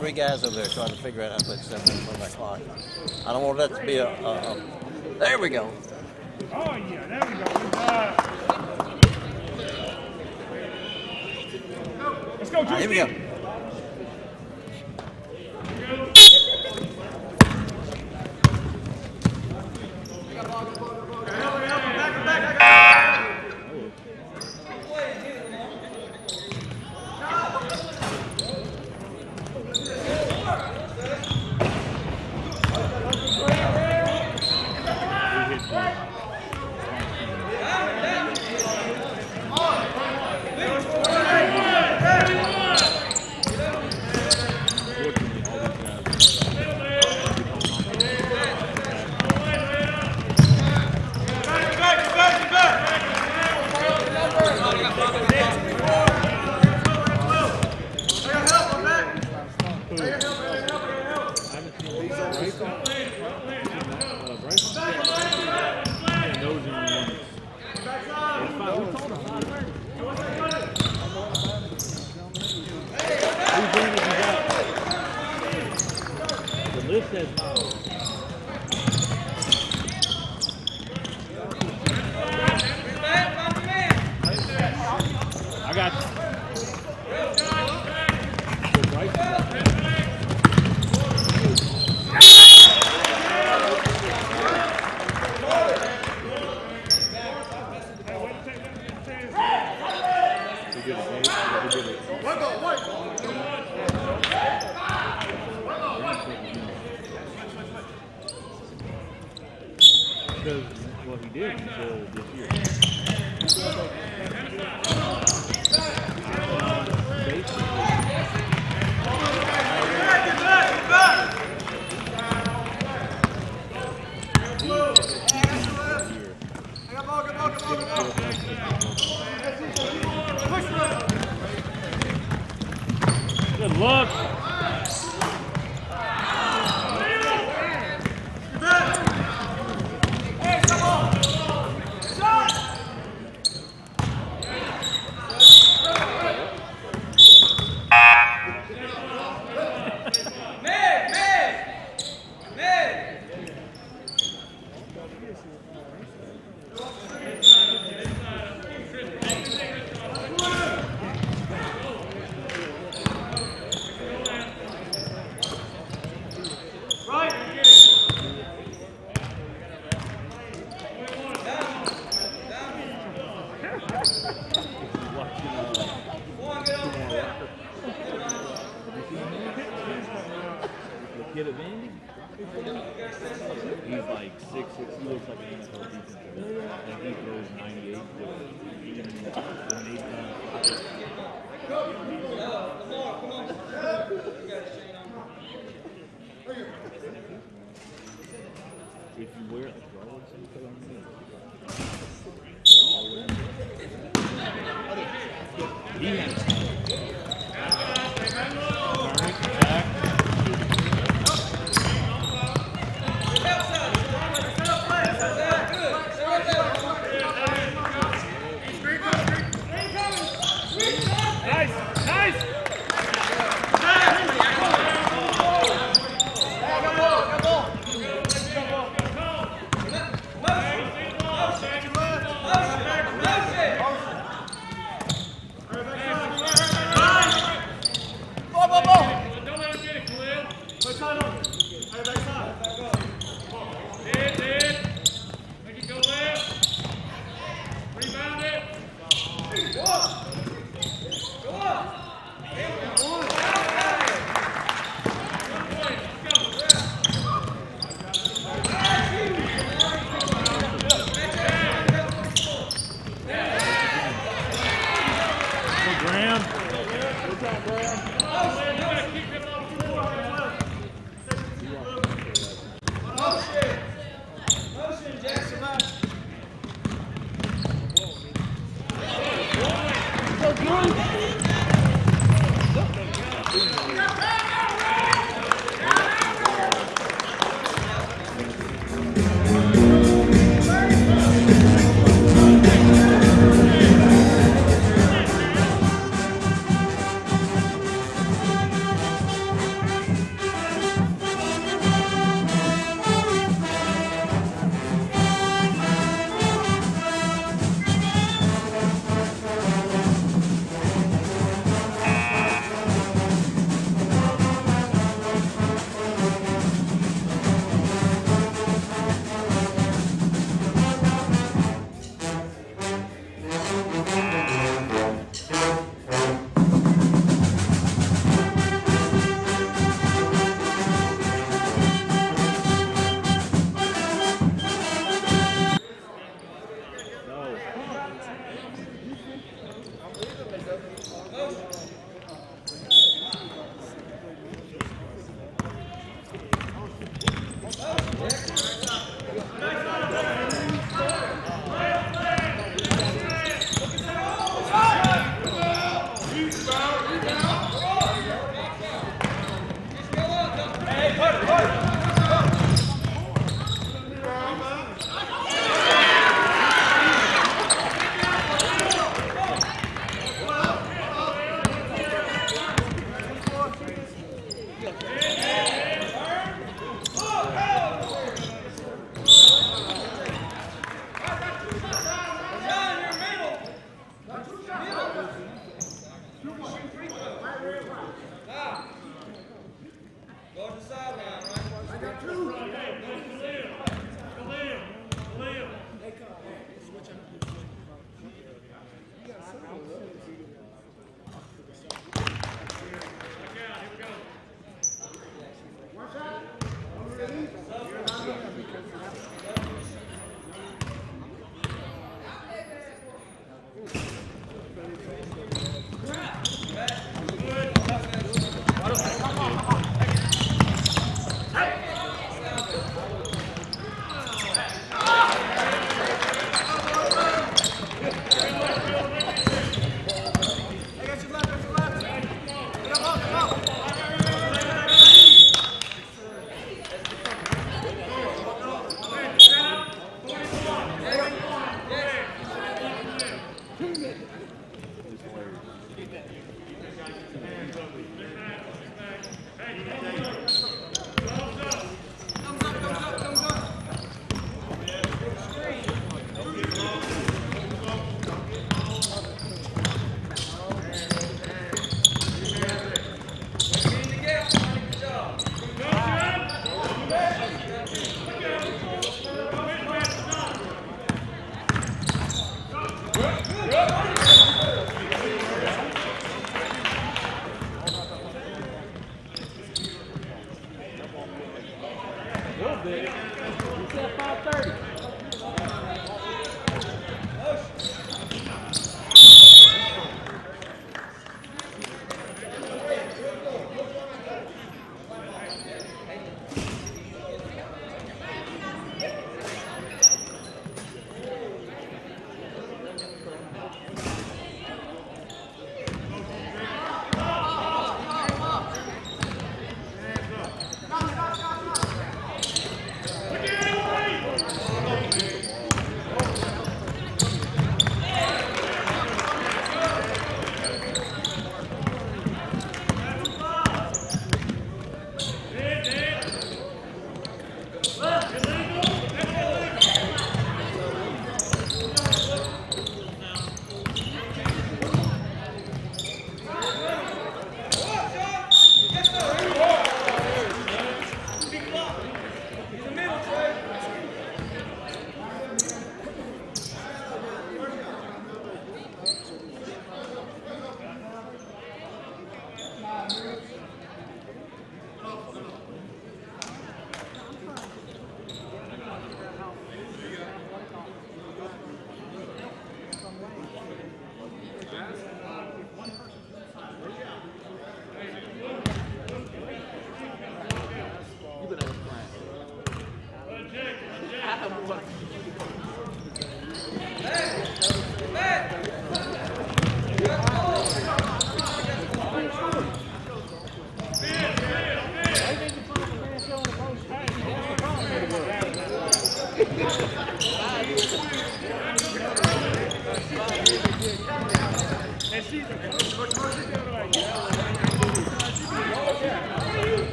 three guys over there trying to figure out how to put 7 minutes on that clock. I don't want that to be a there we go. Oh, yeah, there we go. Let's go, Here we go. I got you. Because what he did until this year. Good luck. Kid at Vandy? He's like 6'6", he looks like an NFL defensive player. And he throws 98 if you wear it like Rollins, you put on the he has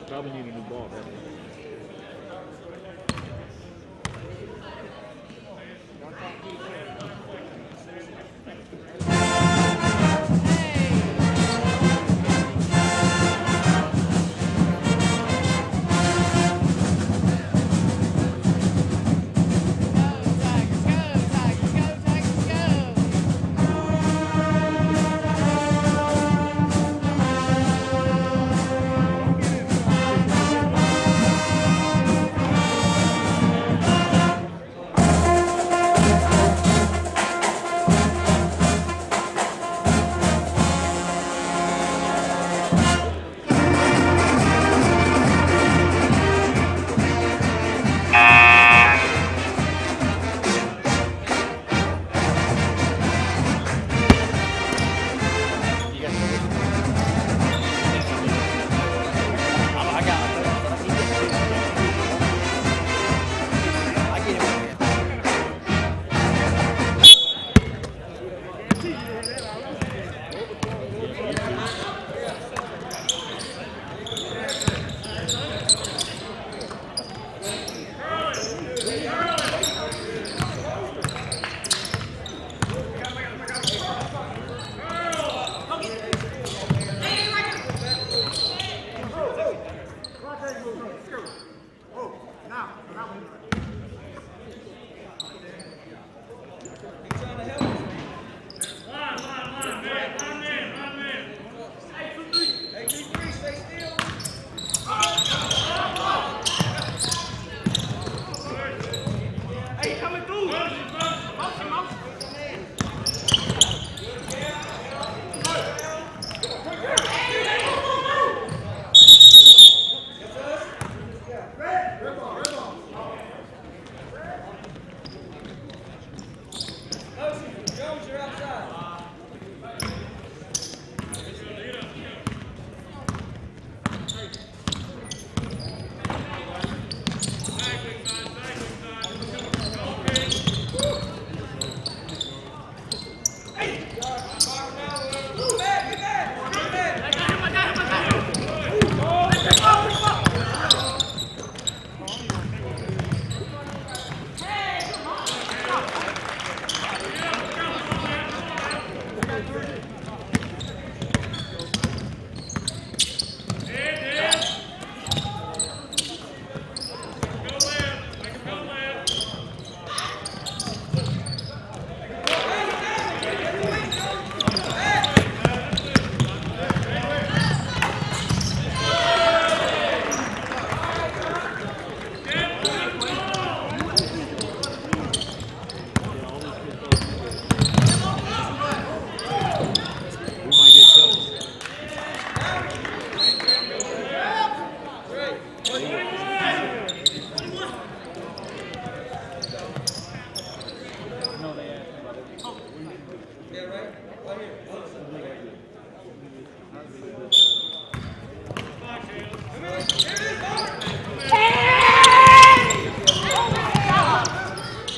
Probably need a new ball, right?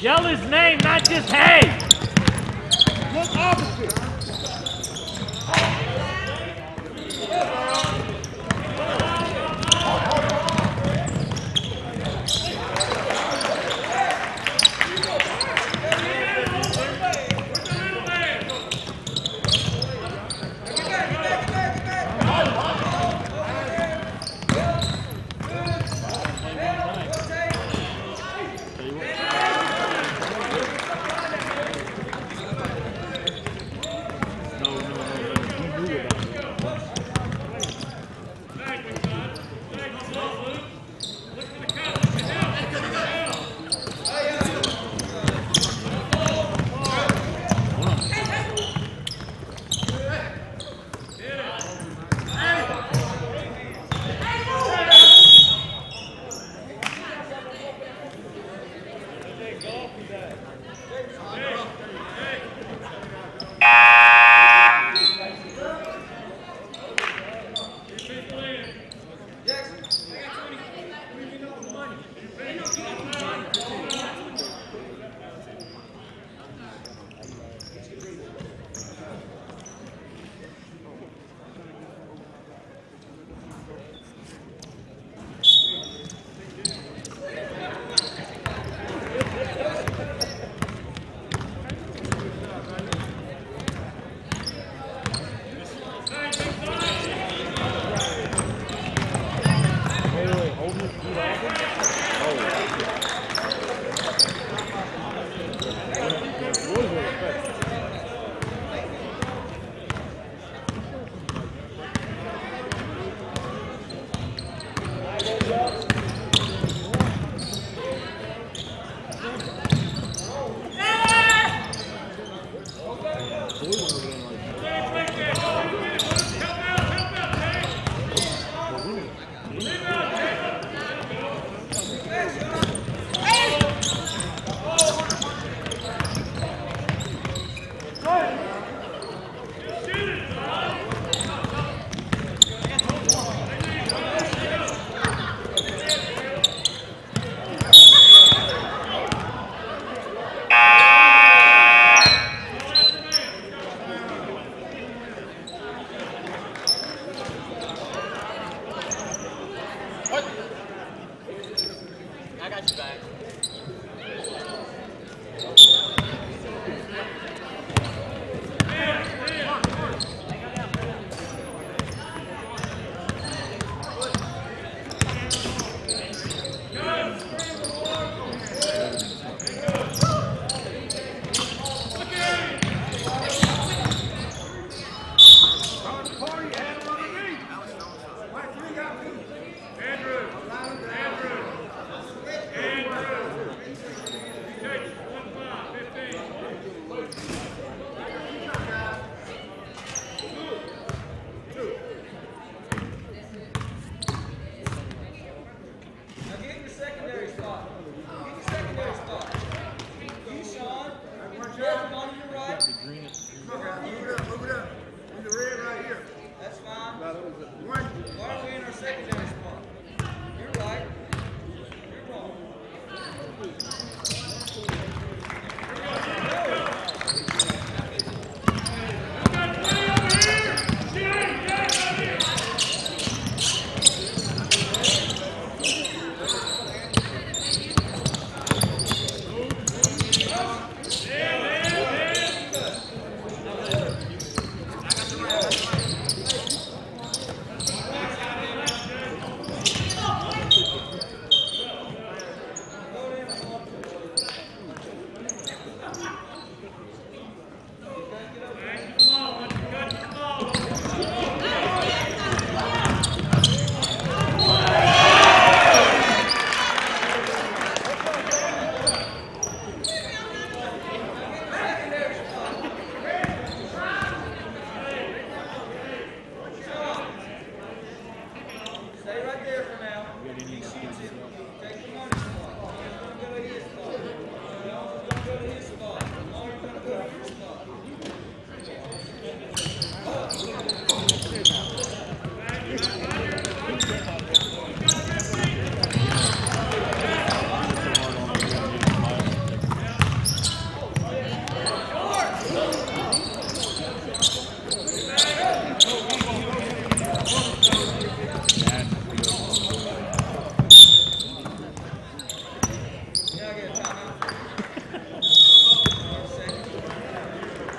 Yell his name, not just hey. Look opposite.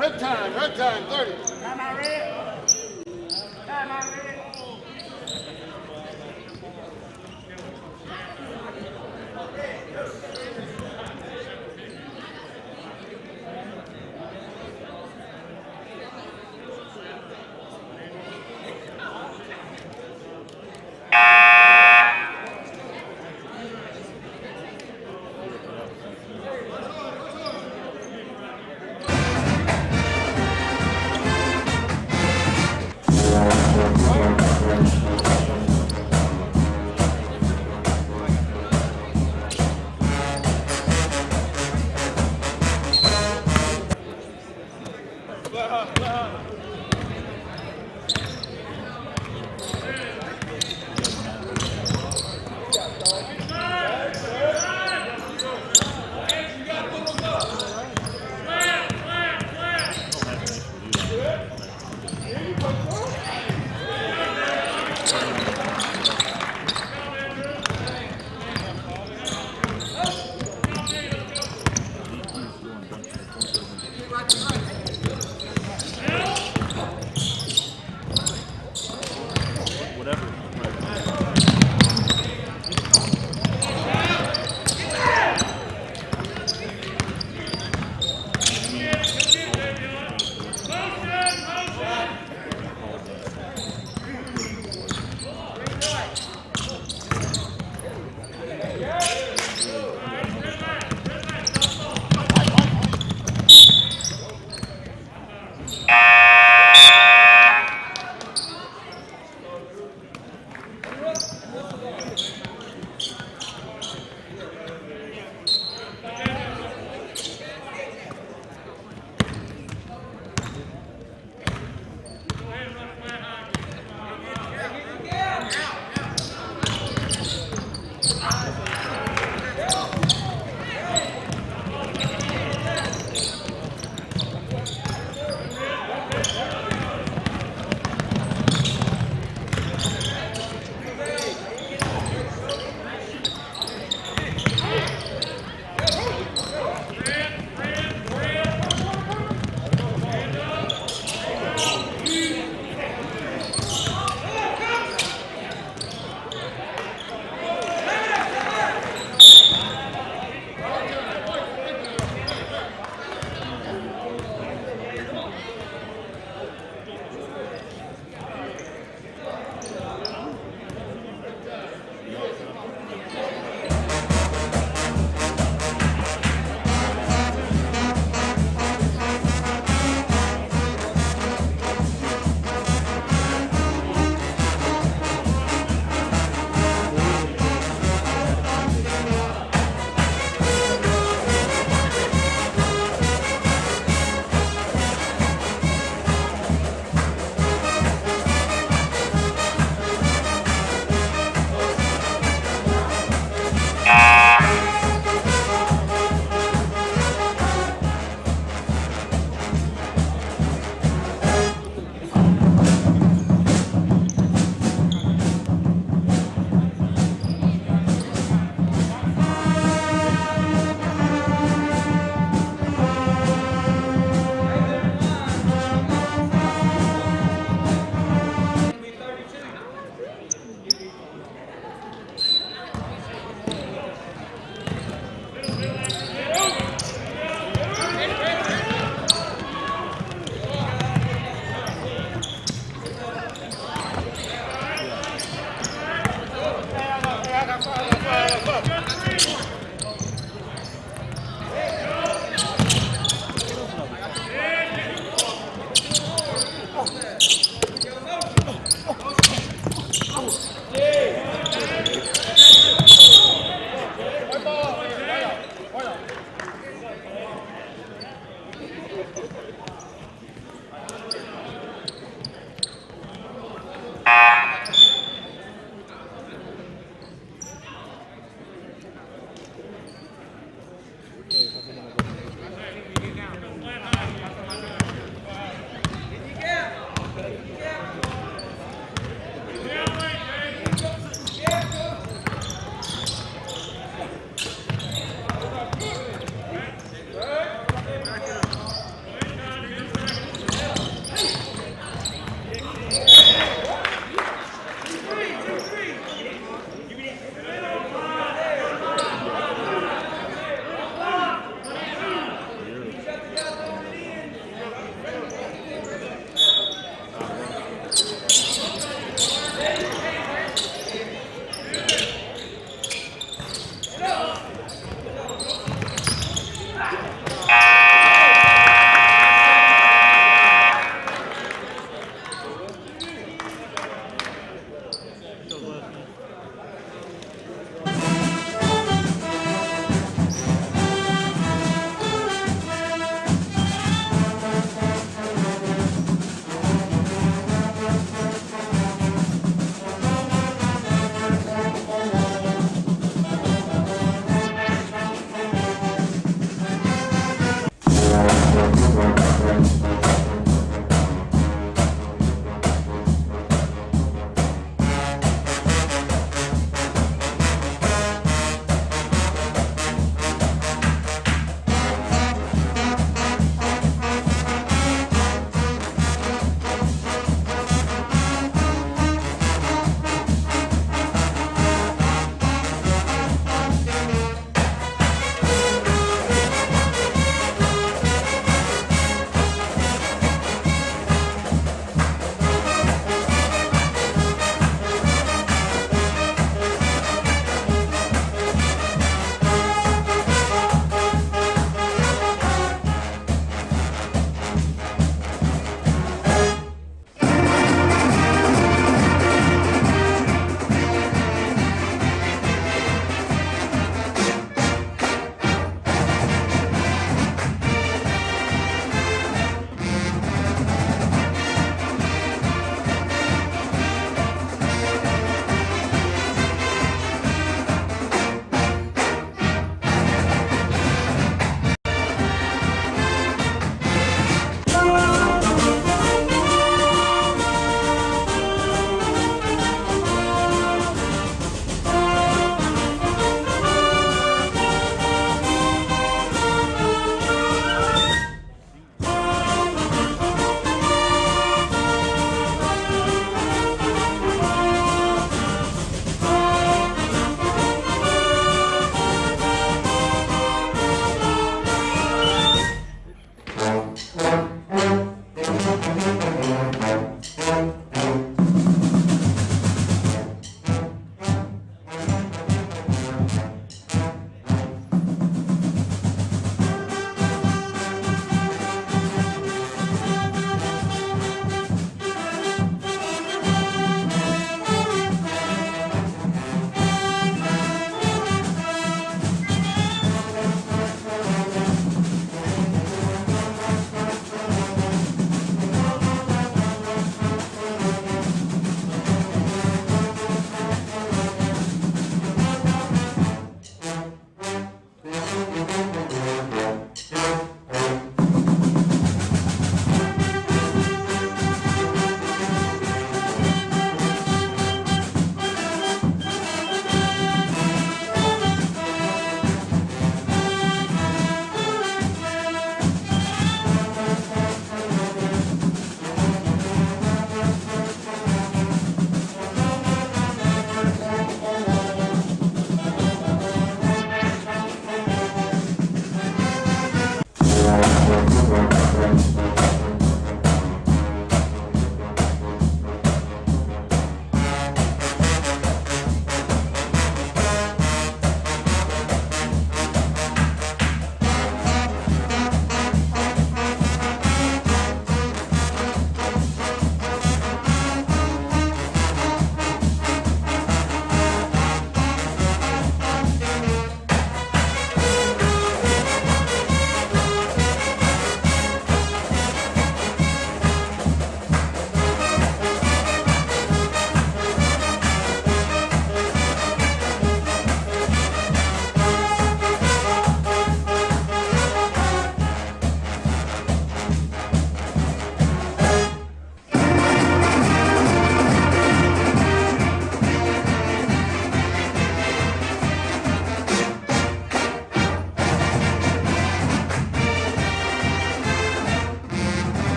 Red time, 30. Time out red. Time out red. All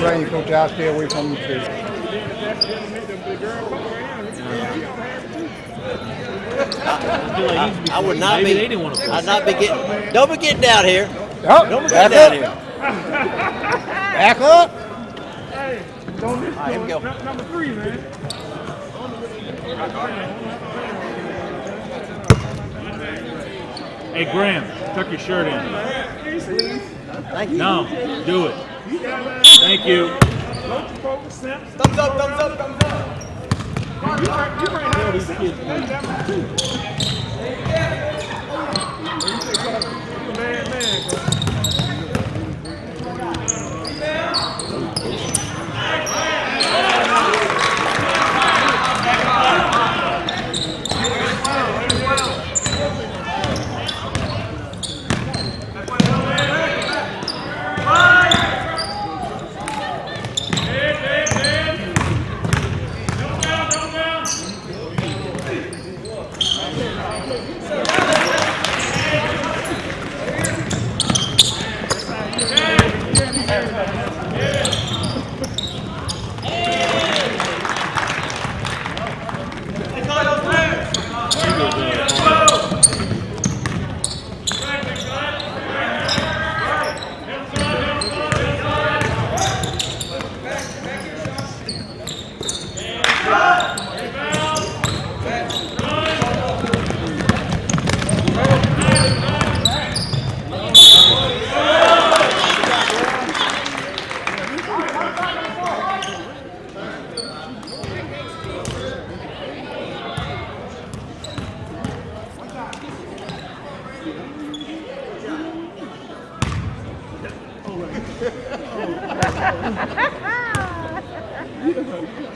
don't blame you, Coach. I'll stay away from you too. I would not Maybe be. they didn't want to play. I'd not be getting. Don't be getting down here. Oh, Don't be back getting up. down here. Back up. Hey, don't miss Here we go. number 3, man. Hey, Graham, tuck your shirt in. Thank you. No, do it. Thank you. Loachapoka, Simps. Thumbs up, thumbs up, thumbs up. You might have these kids. Man,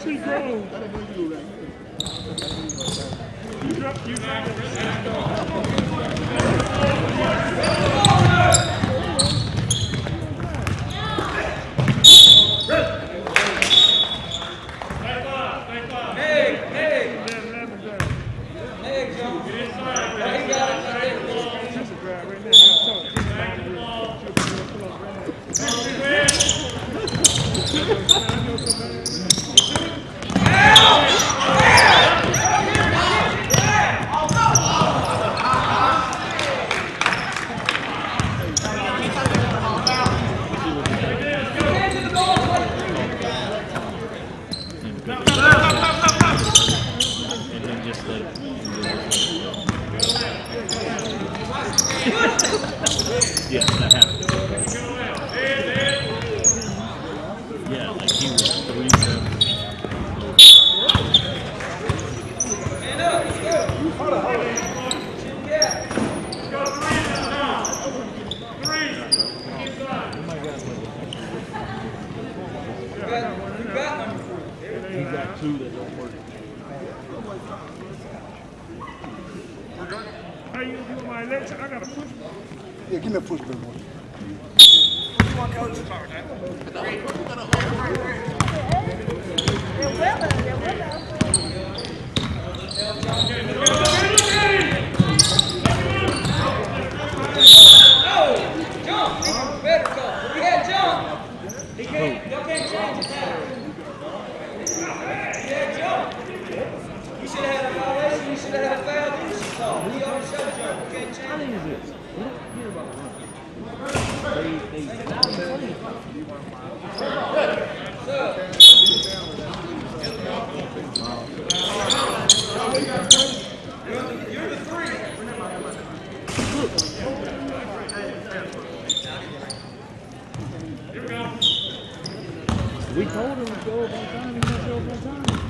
she grown. You And then just let it. Yes, that happened. Yeah, like he was 3-7. He got 2 that don't work. How you doing my election? I got to push. Yeah, give me a push, big boy. We told him to go over on time. He didn't show up on time.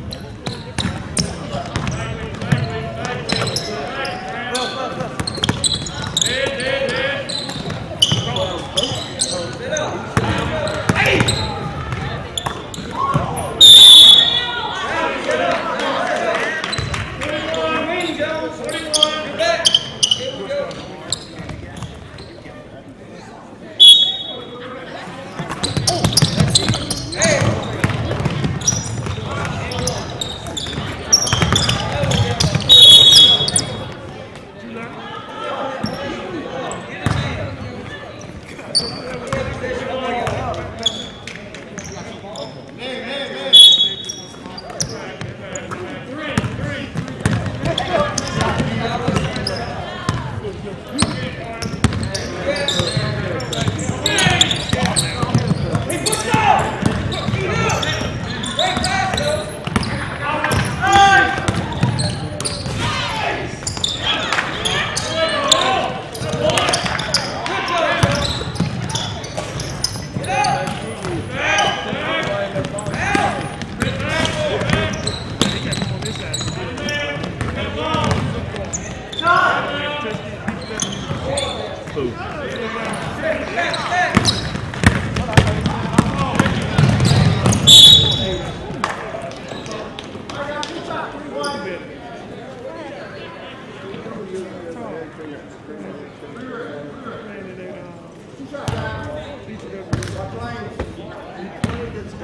Who?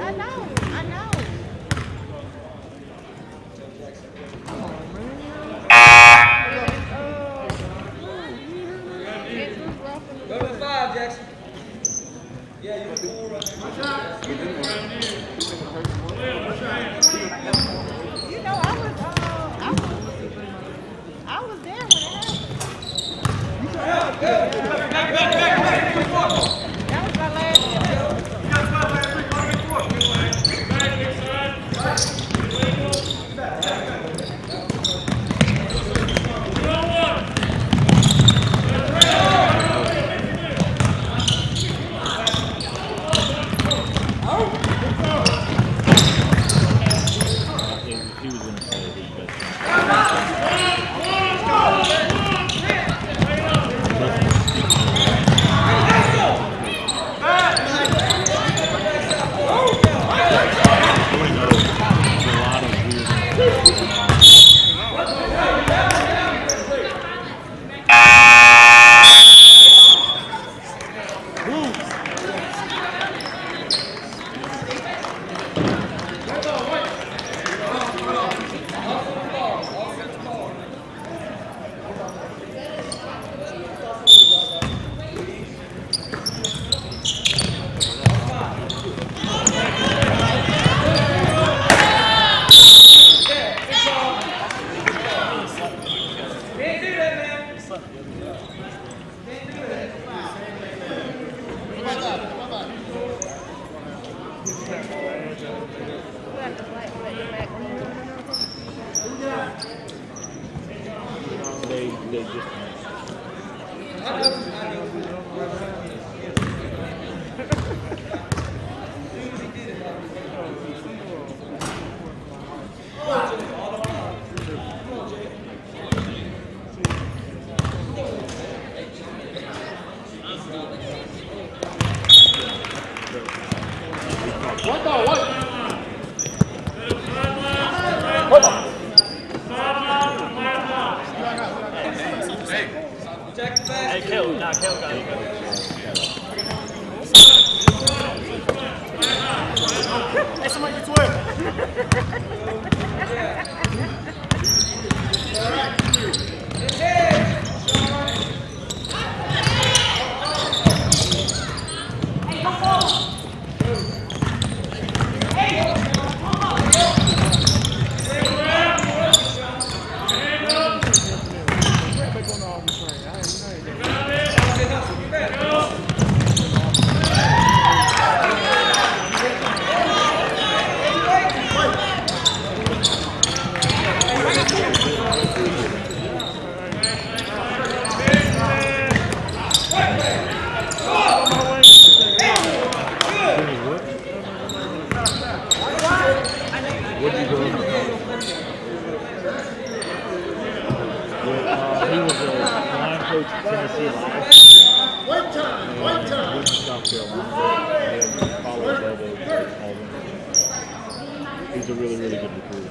I know. Go to 5, Jackson. Yeah, you You know, I was there when it happened. That was my last year. He was going to say his best. They just Hey, Kel, nah, Kel got it. Hey, somebody get 12. He was a line coach at Tennessee Live. South Carolina. And followed Auburn. He's a really, really good recruiter.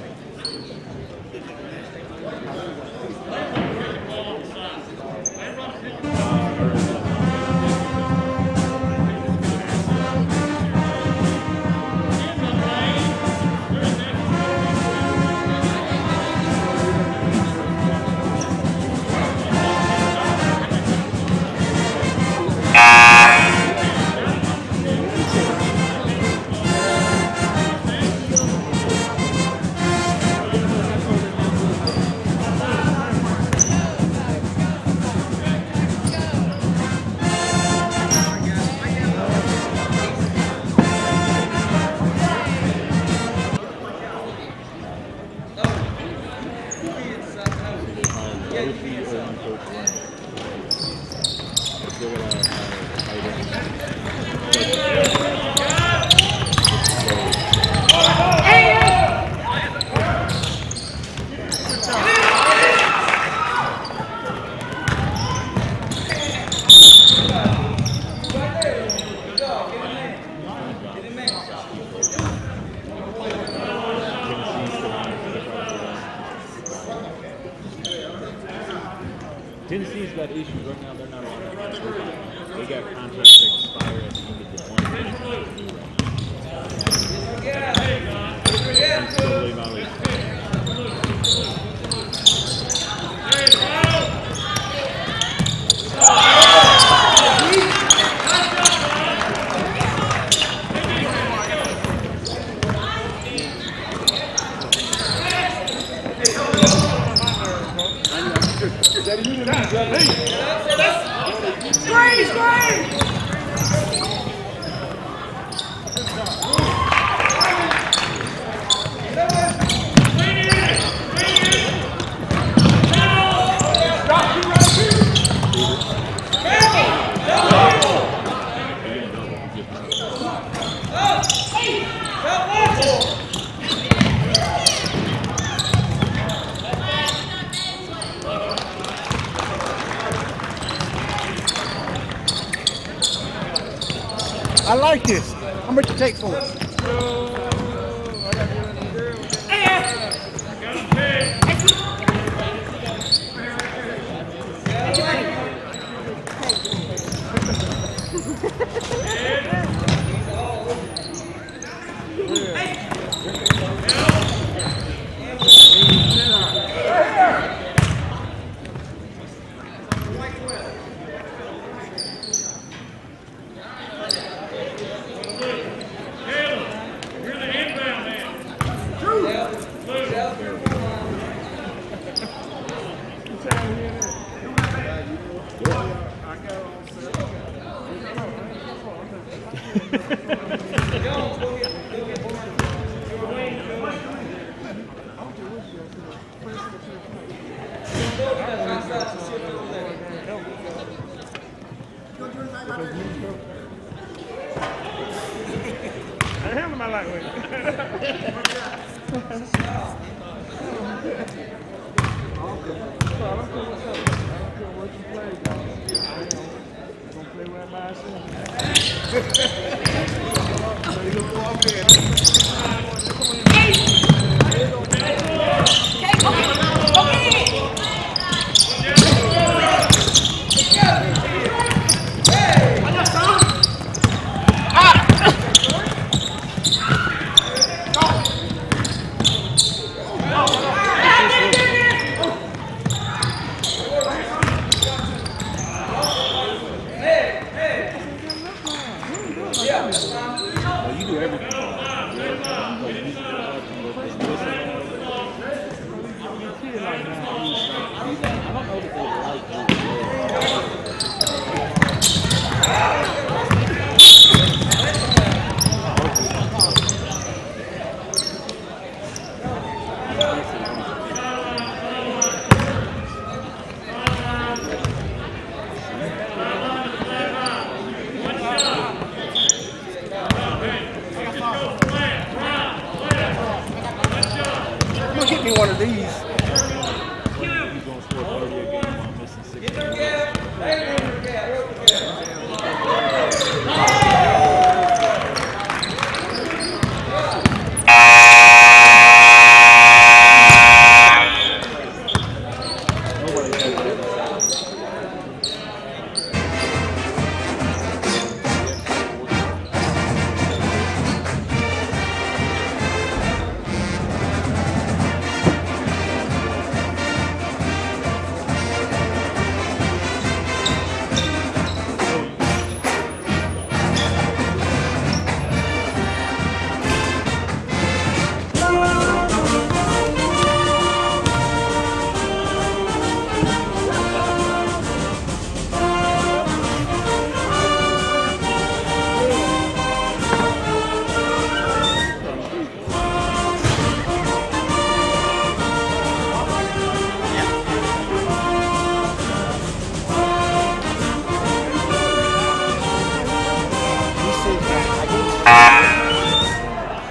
Tennessee's got issues right now. They're not allowed to have overtime. They got contracts that expire at the end of the month. It's totally violation. I like this. How much you take for it? I handle my lightweight. You do everything. Get me one of these. He's going to score 30 a game while missing 6.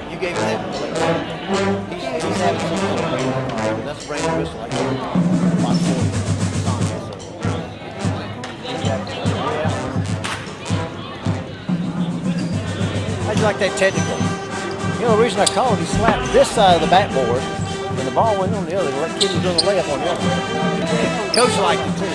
You gave him he's having something. That's brain twist like about 40. How'd you like that technical? You know, the reason I called, he slapped this side of the backboard and the ball went on the other. The kid was doing the layup on the other. Coach liked it too.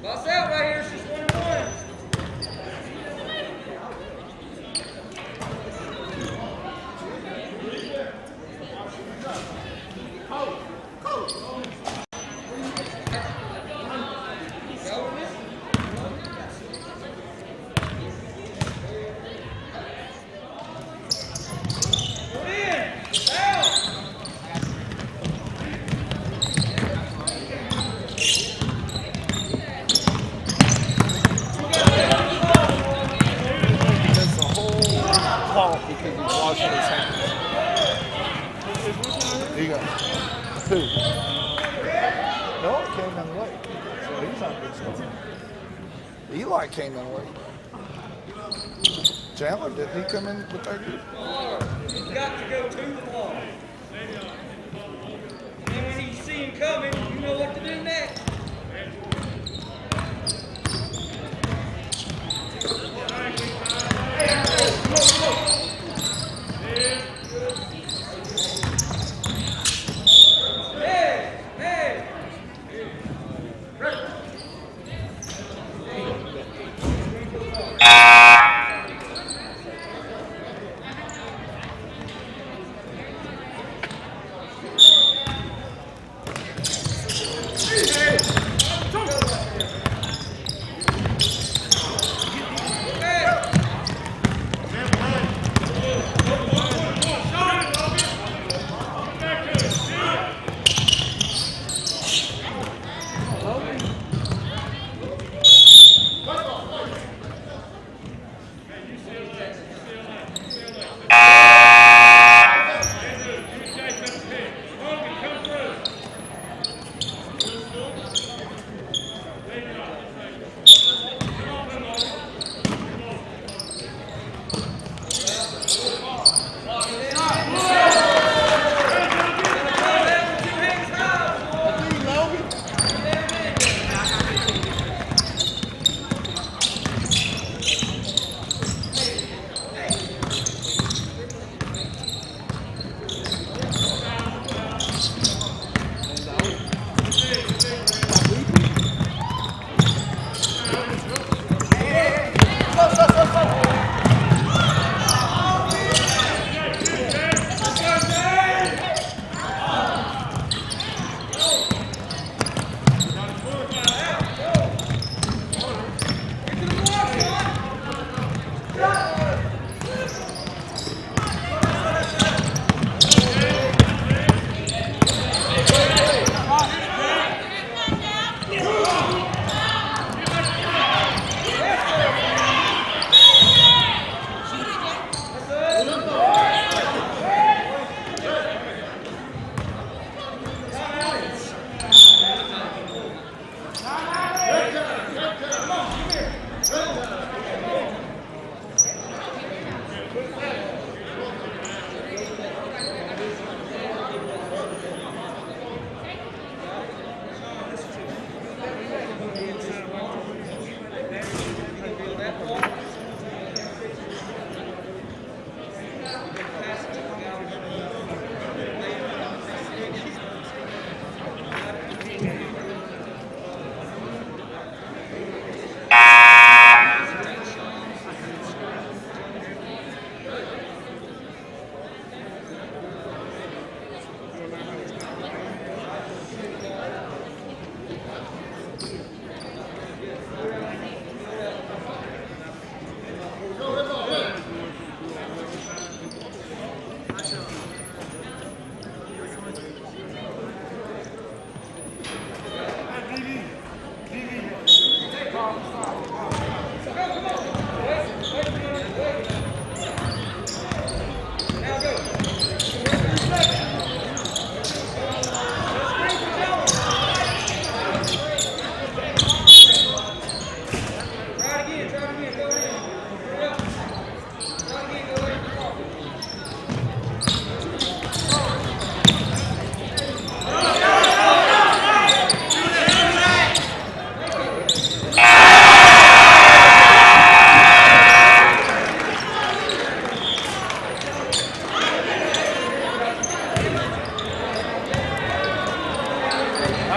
Bust out right here. She's 1-1. There's a whole cloth because he's washing his hands. He got two. No, it came in late. So he's on good stuff. Eli came in late. Chandler, didn't he come in with 30? He's got to go to the wall. And when you see him coming, you know what to do next.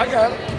I got it.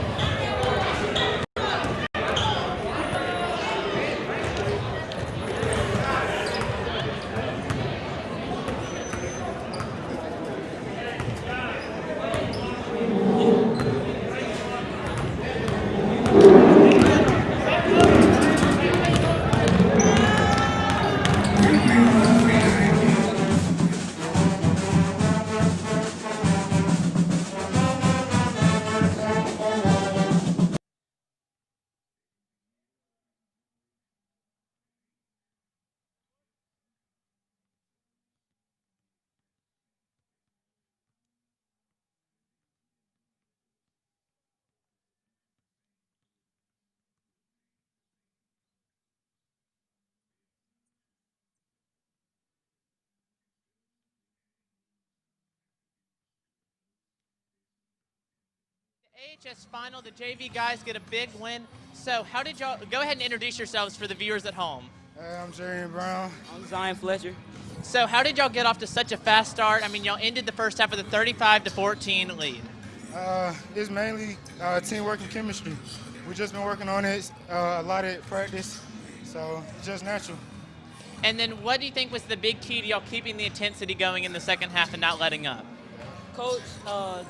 AHS final, the JV guys get a big win. So how did y'all, go ahead and introduce yourselves for the viewers at home. I'm Jerry Brown. I'm Zion Fletcher. So how did y'all get off to such a fast start? I mean, y'all ended the first half with a 35-14 lead. It's mainly teamwork and chemistry. We've just been working on it a lot at practice, so it's just natural. And then what do you think was the big key to y'all keeping the intensity going in the second half and not letting up? Coach,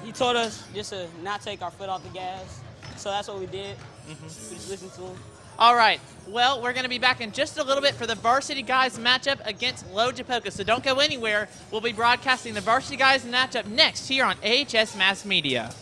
he told us just to not take our foot off the gas, so that's what we did. We just listened to him. All right, well, we're going to be back in just a little bit for the Varsity Guys matchup against Loachapoka, so don't go anywhere. We'll be broadcasting the Varsity Guys matchup next here on AHS Mass Media.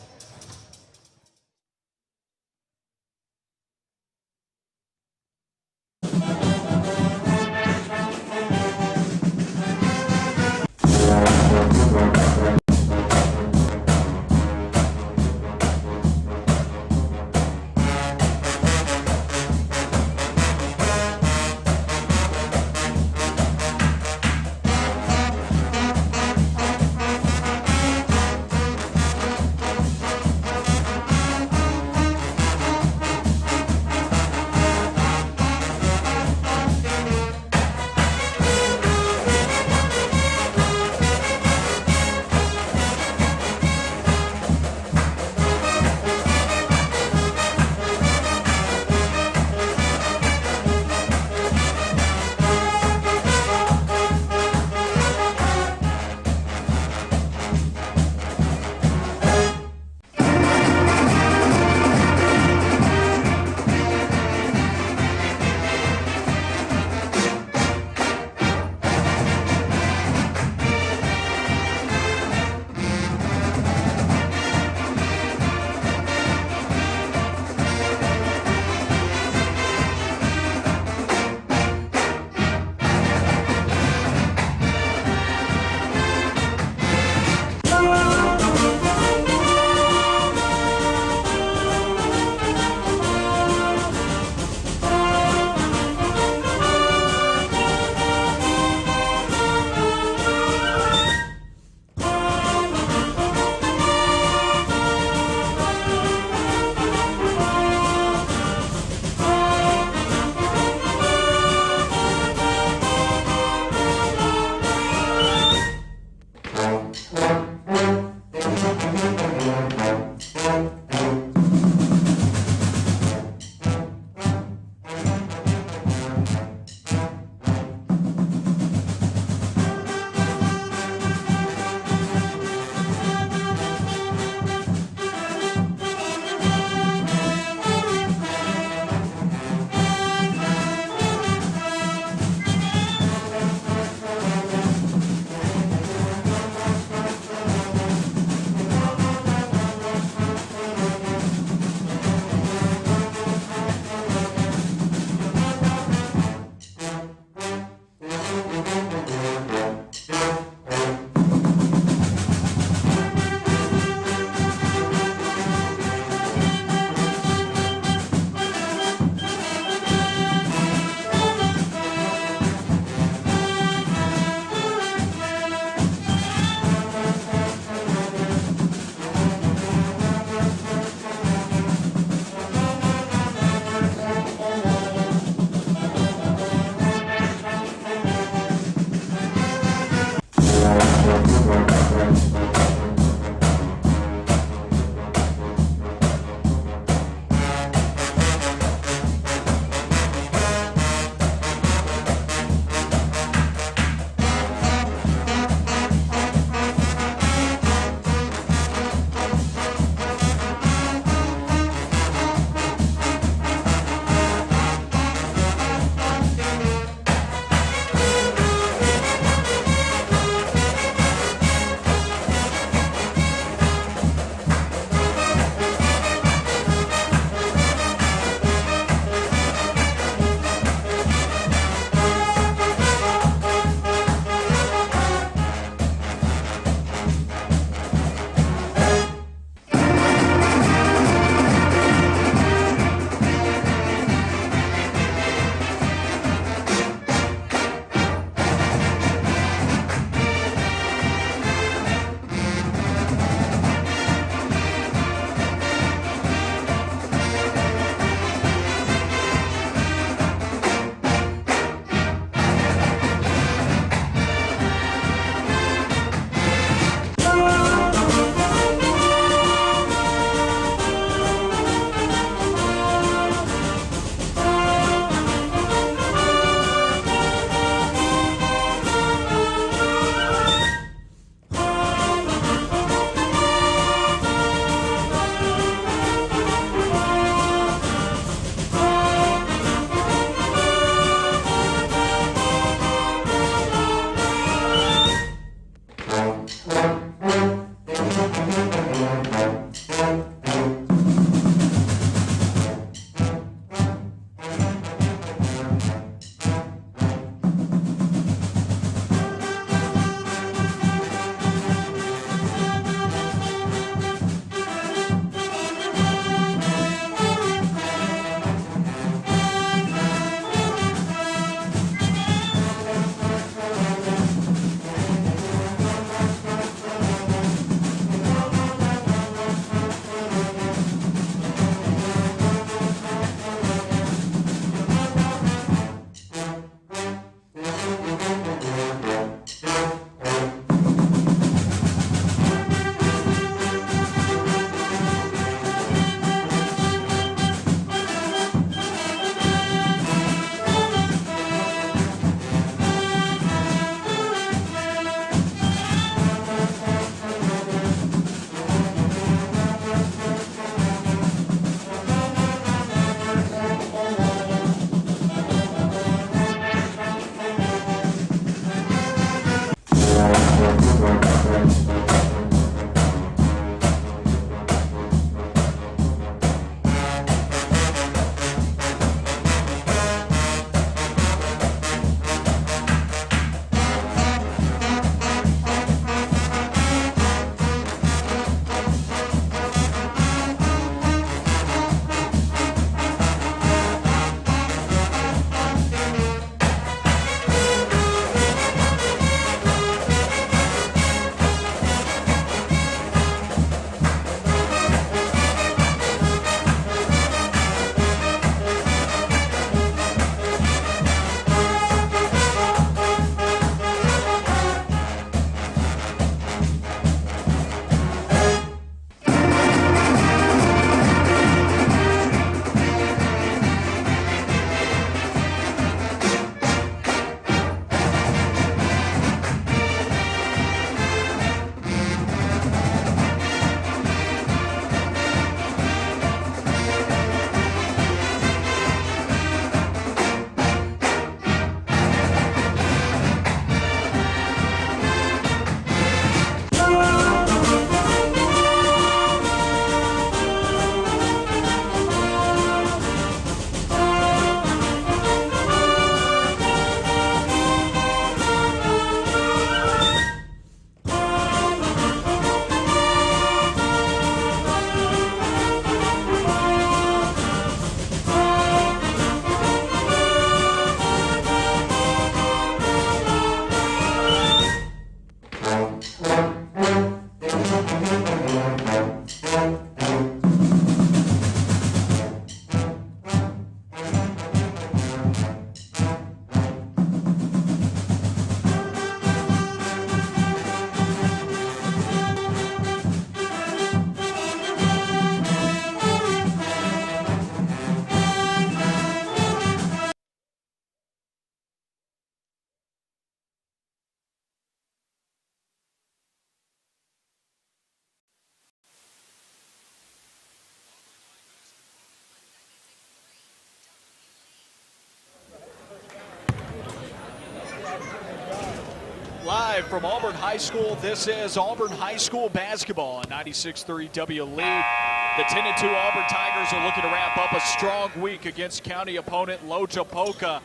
Live from Auburn High School, this is Auburn High School basketball on 96.3 W Lee. The 10-2 Auburn Tigers are looking to wrap up a strong week against county opponent Loachapoka.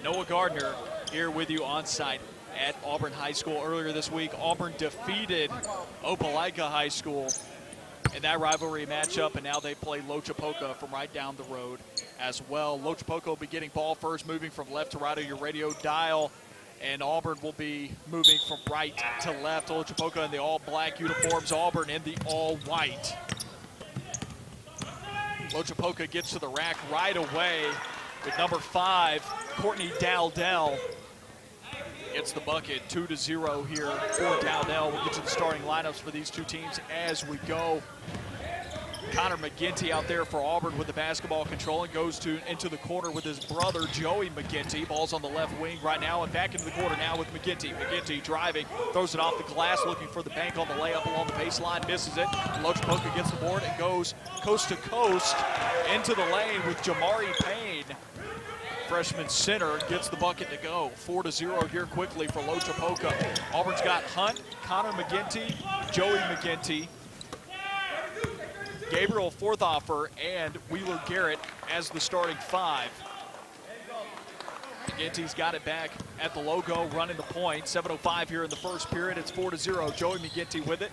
Noah Gardner here with you on site at Auburn High School. Earlier this week, Auburn defeated Opelika High School in that rivalry matchup, and now they play Loachapoka from right down the road as well. Loachapoka will be getting ball first, moving from left to right of your radio dial. And Auburn will be moving from right to left. Loachapoka in the all-black uniforms, Auburn in the all-white. Loachapoka gets to the rack right away with number 5, Courtney Dowdell. Gets the bucket, 2-0 here for Dowdell. We'll get to the starting lineups for these two teams as we go. Connor McGinty out there for Auburn with the basketball control and goes into the corner with his brother, Joey McGinty. Ball's on the left wing right now and back into the corner now with McGinty. McGinty driving, throws it off the glass, looking for the bank on the layup along the baseline, misses it. Loachapoka gets the board and goes coast to coast into the lane with Jamari Payne. Freshman center gets the bucket to go. 4-0 here quickly for Loachapoka. Auburn's got Hunt, Connor McGinty, Joey McGinty, Gabriel Forthoffer, and Wheeler Garrett as the starting 5. McGinty's got it back at the logo, running the point. 7:05 here in the first period. It's 4-0. Joey McGinty with it.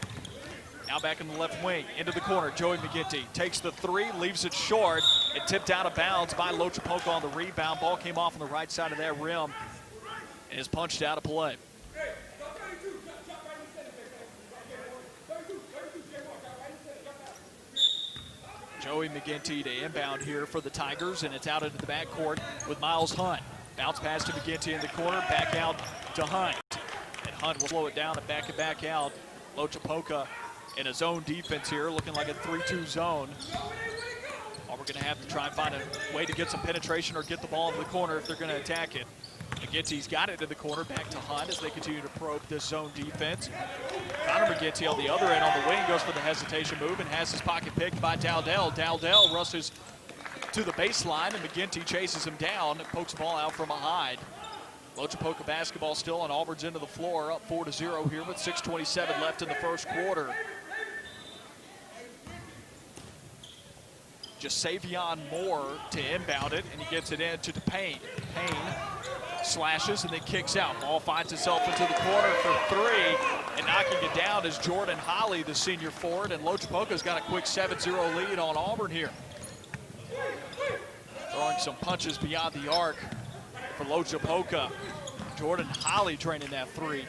Now back in the left wing, into the corner. Joey McGinty takes the 3, leaves it short, and tipped out of bounds by Loachapoka on the rebound. Ball came off on the right side of that rim and is punched out of play. Joey McGinty to inbound here for the Tigers, and it's out into the backcourt with Miles Hunt. Bounce pass to McGinty in the corner, back out to Hunt. And Hunt will slow it down and back out. Loachapoka in a zone defense here, looking like a 3-2 zone. We're going to have to try and find a way to get some penetration or get the ball in the corner if they're going to attack it. McGinty's got it in the corner, back to Hunt as they continue to probe this zone defense. Connor McGinty on the other end on the wing goes for the hesitation move and has his pocket picked by Dowdell. Dowdell rushes to the baseline and McGinty chases him down and pokes the ball out from behind. Loachapoka basketball still on Auburn's end of the floor, up 4-0 here with 6:27 left in the first quarter. Jasavion Moore to inbound it, and he gets it into Payne. Payne slashes and then kicks out. Ball finds itself into the corner for three, and knocking it down is Jordan Holly, the senior forward, and Loachapoka's got a quick 7-0 lead on Auburn here. Throwing some punches beyond the arc for Loachapoka. Jordan Holly draining that three.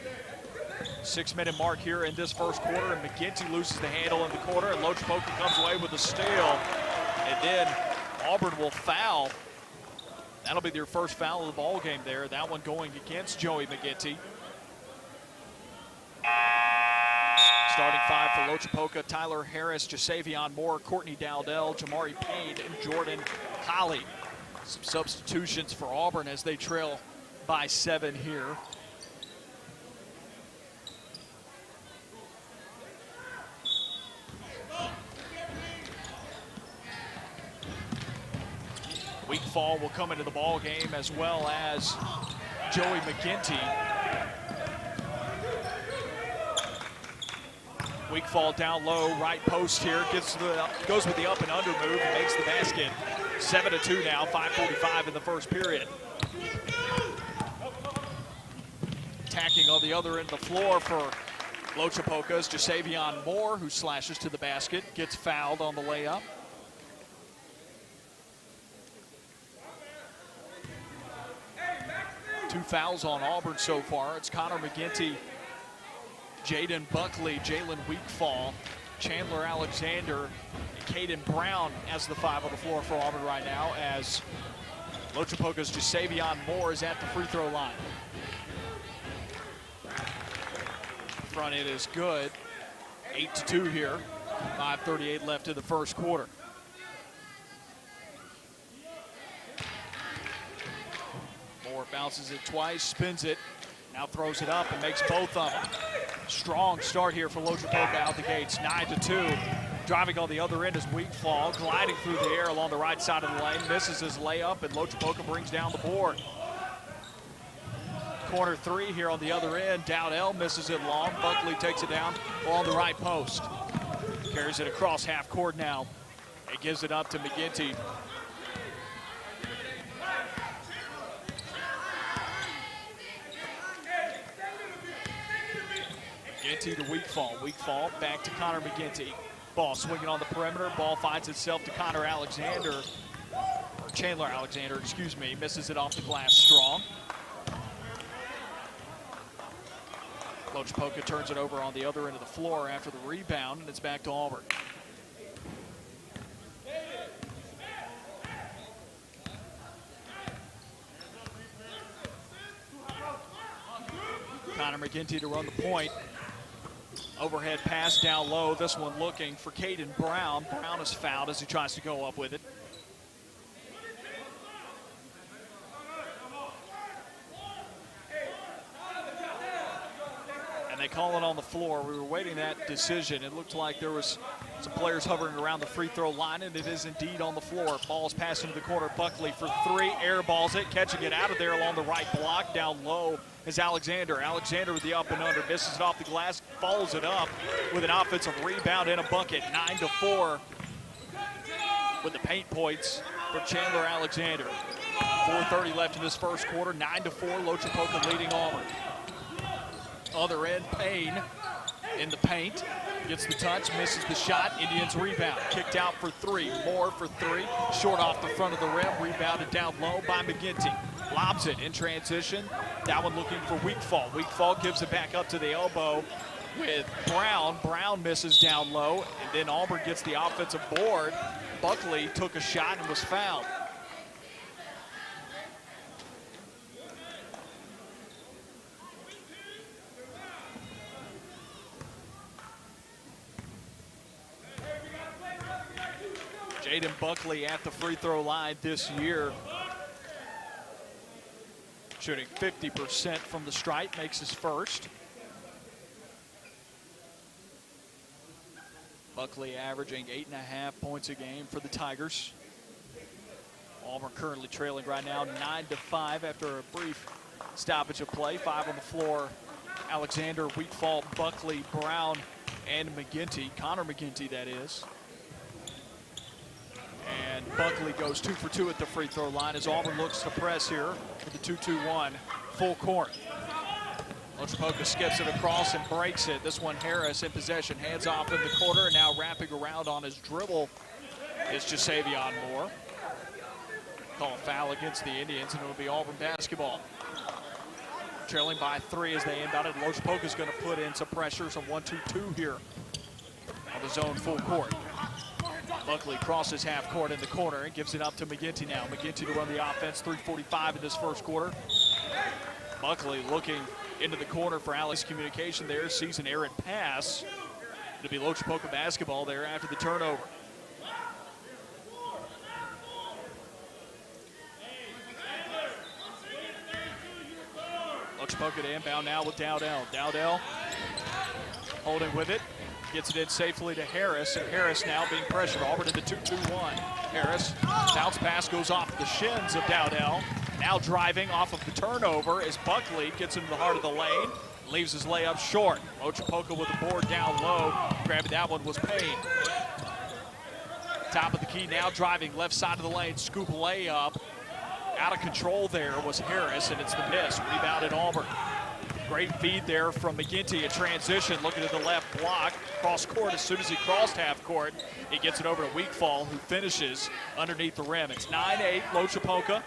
6-minute mark here in this first quarter, and McGinty loses the handle in the corner, and Loachapoka comes away with a steal. And then Auburn will foul. That'll be their first foul of the ball game there. That one going against Joey McGinty. Starting five for Loachapoka: Tyler Harris, Jasavion Moore, Courtney Dowdell, Jamari Payne, and Jordan Holly. Some substitutions for Auburn as they trail by 7 here. Weak Fall will come into the ball game, as well as Joey McGinty. Weak Fall down low, right post here, goes with the up and under move and makes the basket. 7-2 now, 5:45 in the first period. Attacking on the other end of the floor for Loachapoka's Jasavion Moore, who slashes to the basket, gets fouled on the layup. Two fouls on Auburn so far. It's Connor McGinty, Jaden Buckley, Jalen Weakfall, Chandler Alexander, and Caden Brown as the five on the floor for Auburn right now, as Loachapoka's Jasavion Moore is at the free throw line. Front end is good. 8-2 here. 5:38 left in the first quarter. Moore bounces it twice, spins it, now throws it up and makes both of them. Strong start here for Loachapoka out the gates, 9-2. Driving on the other end is Weakfall, gliding through the air along the right side of the lane, misses his layup, and Loachapoka brings down the board. Corner three here on the other end. Dowdell misses it long. Buckley takes it down along the right post. Carries it across half court now. It gives it up to McGinty. McGinty to Weakfall. Weakfall back to Connor McGinty. Ball swinging on the perimeter. Ball finds itself to Connor Alexander. Or Chandler Alexander, excuse me. Misses it off the glass strong. Loachapoka turns it over on the other end of the floor after the rebound, and it's back to Auburn. Connor McGinty to run the point. Overhead pass down low. This one looking for Caden Brown. Brown is fouled as he tries to go up with it. They call it on the floor. We were waiting that decision. It looked like there was some players hovering around the free throw line, and it is indeed on the floor. Ball's passing to the corner. Buckley for three, air balls it, catching it out of there along the right block. Down low is Alexander. Alexander with the up and under, misses it off the glass, follows it up with an offensive rebound and a bucket. 9-4 with the paint points for Chandler Alexander. 4:30 left in this first quarter. 9-4, Loachapoka leading Auburn. Other end, Payne in the paint, gets the touch, misses the shot, Indians rebound. Kicked out for three, Moore for three, short off the front of the rim, rebounded down low by McGinty. Lobs it in transition, that one looking for Weakfall. Weakfall gives it back up to the elbow with Brown. Brown misses down low, and then Auburn gets the offensive board. Buckley took a shot and was fouled. Jaden Buckley at the free throw line this year. Shooting 50% from the stripe, makes his first. Buckley averaging 8.5 points a game for the Tigers. Auburn currently trailing right now 9-5 after a brief stoppage of play. 5 on the floor. Alexander, Wheatfall, Buckley, Brown, and McGinty. Connor McGinty, that is. And Buckley goes 2 for 2 at the free throw line as Auburn looks to press here with the 2-2-1 full court. Loachapoka skips it across and breaks it. This one Harris in possession, hands off in the corner, and now wrapping around on his dribble is Jasavion Moore. Call a foul against the Indians, and it'll be Auburn basketball. Trailing by 3 as they inbound it. Loachapoka's going to put in some pressure, some 1-2-2 here on the zone full court. Buckley crosses half court in the corner and gives it up to McGinty now. McGinty to run the offense, 3:45 in this first quarter. Buckley looking into the corner for Alex communication there, sees an errant pass. It'll be Loachapoka basketball there after the turnover. Loachapoka to inbound now with Dowdell. Dowdell holding with it. Gets it in safely to Harris, and Harris now being pressured. Auburn in the 2-2-1. Harris, bounce pass goes off the shins of Dowdell. Now driving off of the turnover as Buckley gets into the heart of the lane, leaves his layup short. Loachapoka with the board down low. Grabbing that one was Payne. Top of the key now driving left side of the lane, scoop layup. Out of control there was Harris, and it's the miss. Rebounded Auburn. Great feed there from McGinty in transition, looking at the left block. Cross court as soon as he crossed half court. He gets it over to Wheatfall, who finishes underneath the rim. It's 9-8 Loachapoka.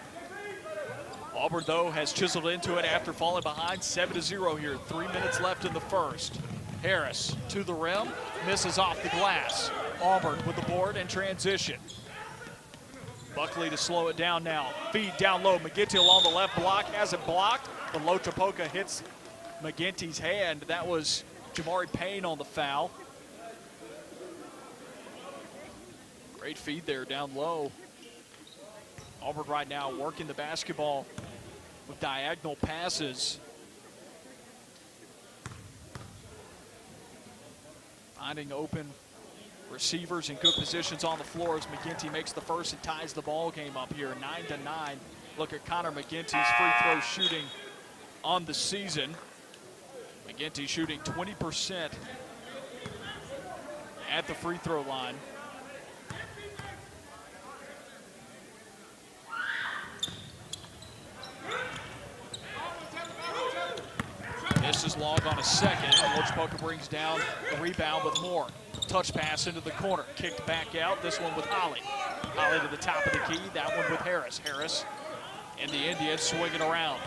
Auburn, though, has chiseled into it after falling behind 7-0 here. 3 minutes left in the first. Harris to the rim, misses off the glass. Auburn with the board and transition. Buckley to slow it down now. Feed down low. McGinty along the left block, has it blocked, but Loachapoka hits McGinty's hand. That was Jamari Payne on the foul. Great feed there down low. Auburn right now working the basketball with diagonal passes. Finding open receivers in good positions on the floor as McGinty makes the first and ties the ball game up here, 9-9. Look at Connor McGinty's free throw shooting on the season. McGinty shooting 20% at the free throw line. This is long on a second. Loachapoka brings down the rebound with Moore. Touch pass into the corner, kicked back out. This one with Holly. Holly to the top of the key, that one with Harris. Harris and the Indians swinging around.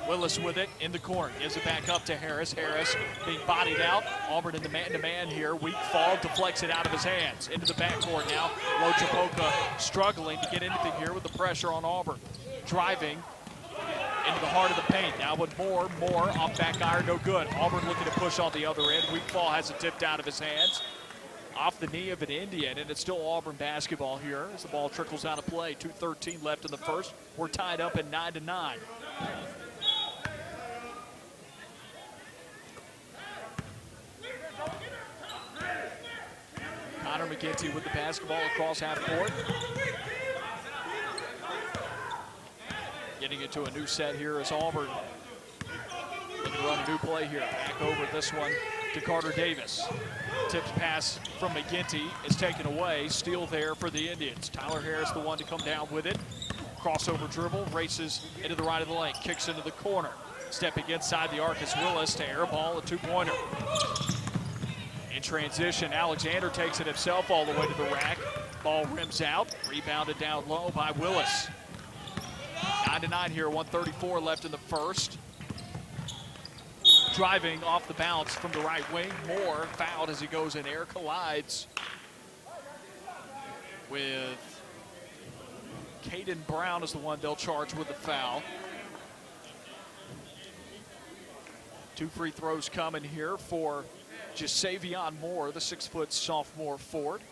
Willis with it in the corner, gives it back up to Harris. Harris being bodied out. Auburn in the man-to-man here. Weak fall, deflects it out of his hands. Into the backcourt now. Loachapoka struggling to get anything here with the pressure on Auburn. Driving into the heart of the paint. Now with Moore off back iron, no good. Auburn looking to push on the other end. Weak fall has it tipped out of his hands. Off the knee of an Indian, and it's still Auburn basketball here as the ball trickles out of play. 2:13 left in the first. We're tied up at 9-9. Connor McGinty with the basketball across half court. Getting into a new set here is Auburn. Looking to run a new play here. Back over this one to Carter Davis. Tipped pass from McGinty is taken away. Steal there for the Indians. Tyler Harris the one to come down with it. Crossover dribble, races into the right of the lane. Kicks into the corner. Stepping inside the arc is Willis to airball, a two-pointer. In transition, Alexander takes it himself all the way to the rack. Ball rims out. Rebounded down low by Willis. 9-9 here, 1:34 left in the first. Driving off the bounce from the right wing. Moore fouled as he goes in air, collides with Caden Brown is the one they'll charge with the foul. 2 free throws coming here for Jasavion Moore, the 6-foot sophomore forward.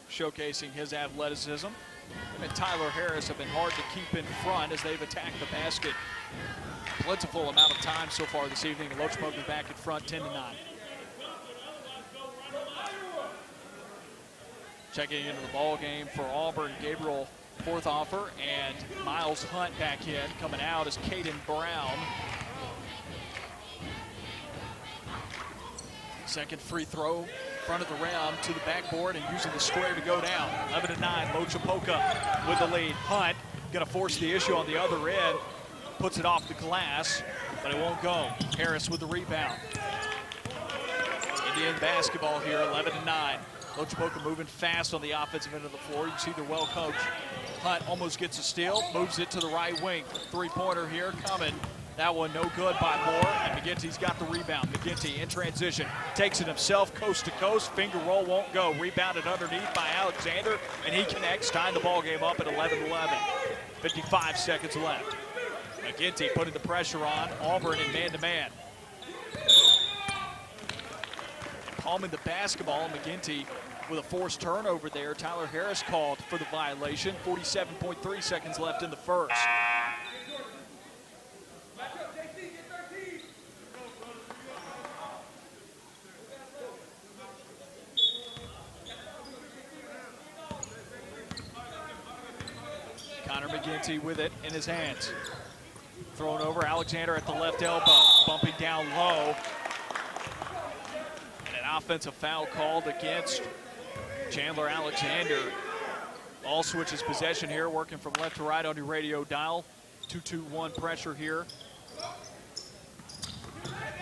Showcasing his athleticism. Him and Tyler Harris have been hard to keep in front as they've attacked the basket. Plentiful amount of time so far this evening. Loachapoka back in front, 10-9. Checking into the ball game for Auburn, Gabriel Fourth offer, and Miles Hunt back in. Coming out is Caden Brown. Second free throw, front of the rim to the backboard and using the square to go down. 11-9, Loachapoka with the lead. Hunt gonna force the issue on the other end. Puts it off the glass, but it won't go. Harris with the rebound. Indian basketball here, 11-9. Loachapoka moving fast on the offensive end of the floor. You can see they're well coached. Hunt almost gets a steal, moves it to the right wing. Three-pointer here coming. That one no good by Moore, and McGinty's got the rebound. McGinty in transition, takes it himself coast to coast. Finger roll won't go. Rebounded underneath by Alexander, and he connects, tying the ball game up at 11-11. 55 seconds left. McGinty putting the pressure on Auburn in man-to-man. Palming the basketball, McGinty with a forced turnover there. Tyler Harris called for the violation. 47.3 seconds left in the first. Connor McGinty with it in his hands. Thrown over, Alexander at the left elbow, bumping down low. And an offensive foul called against Chandler Alexander. Ball switches possession here, working from left to right on your radio dial. 2-2-1 pressure here.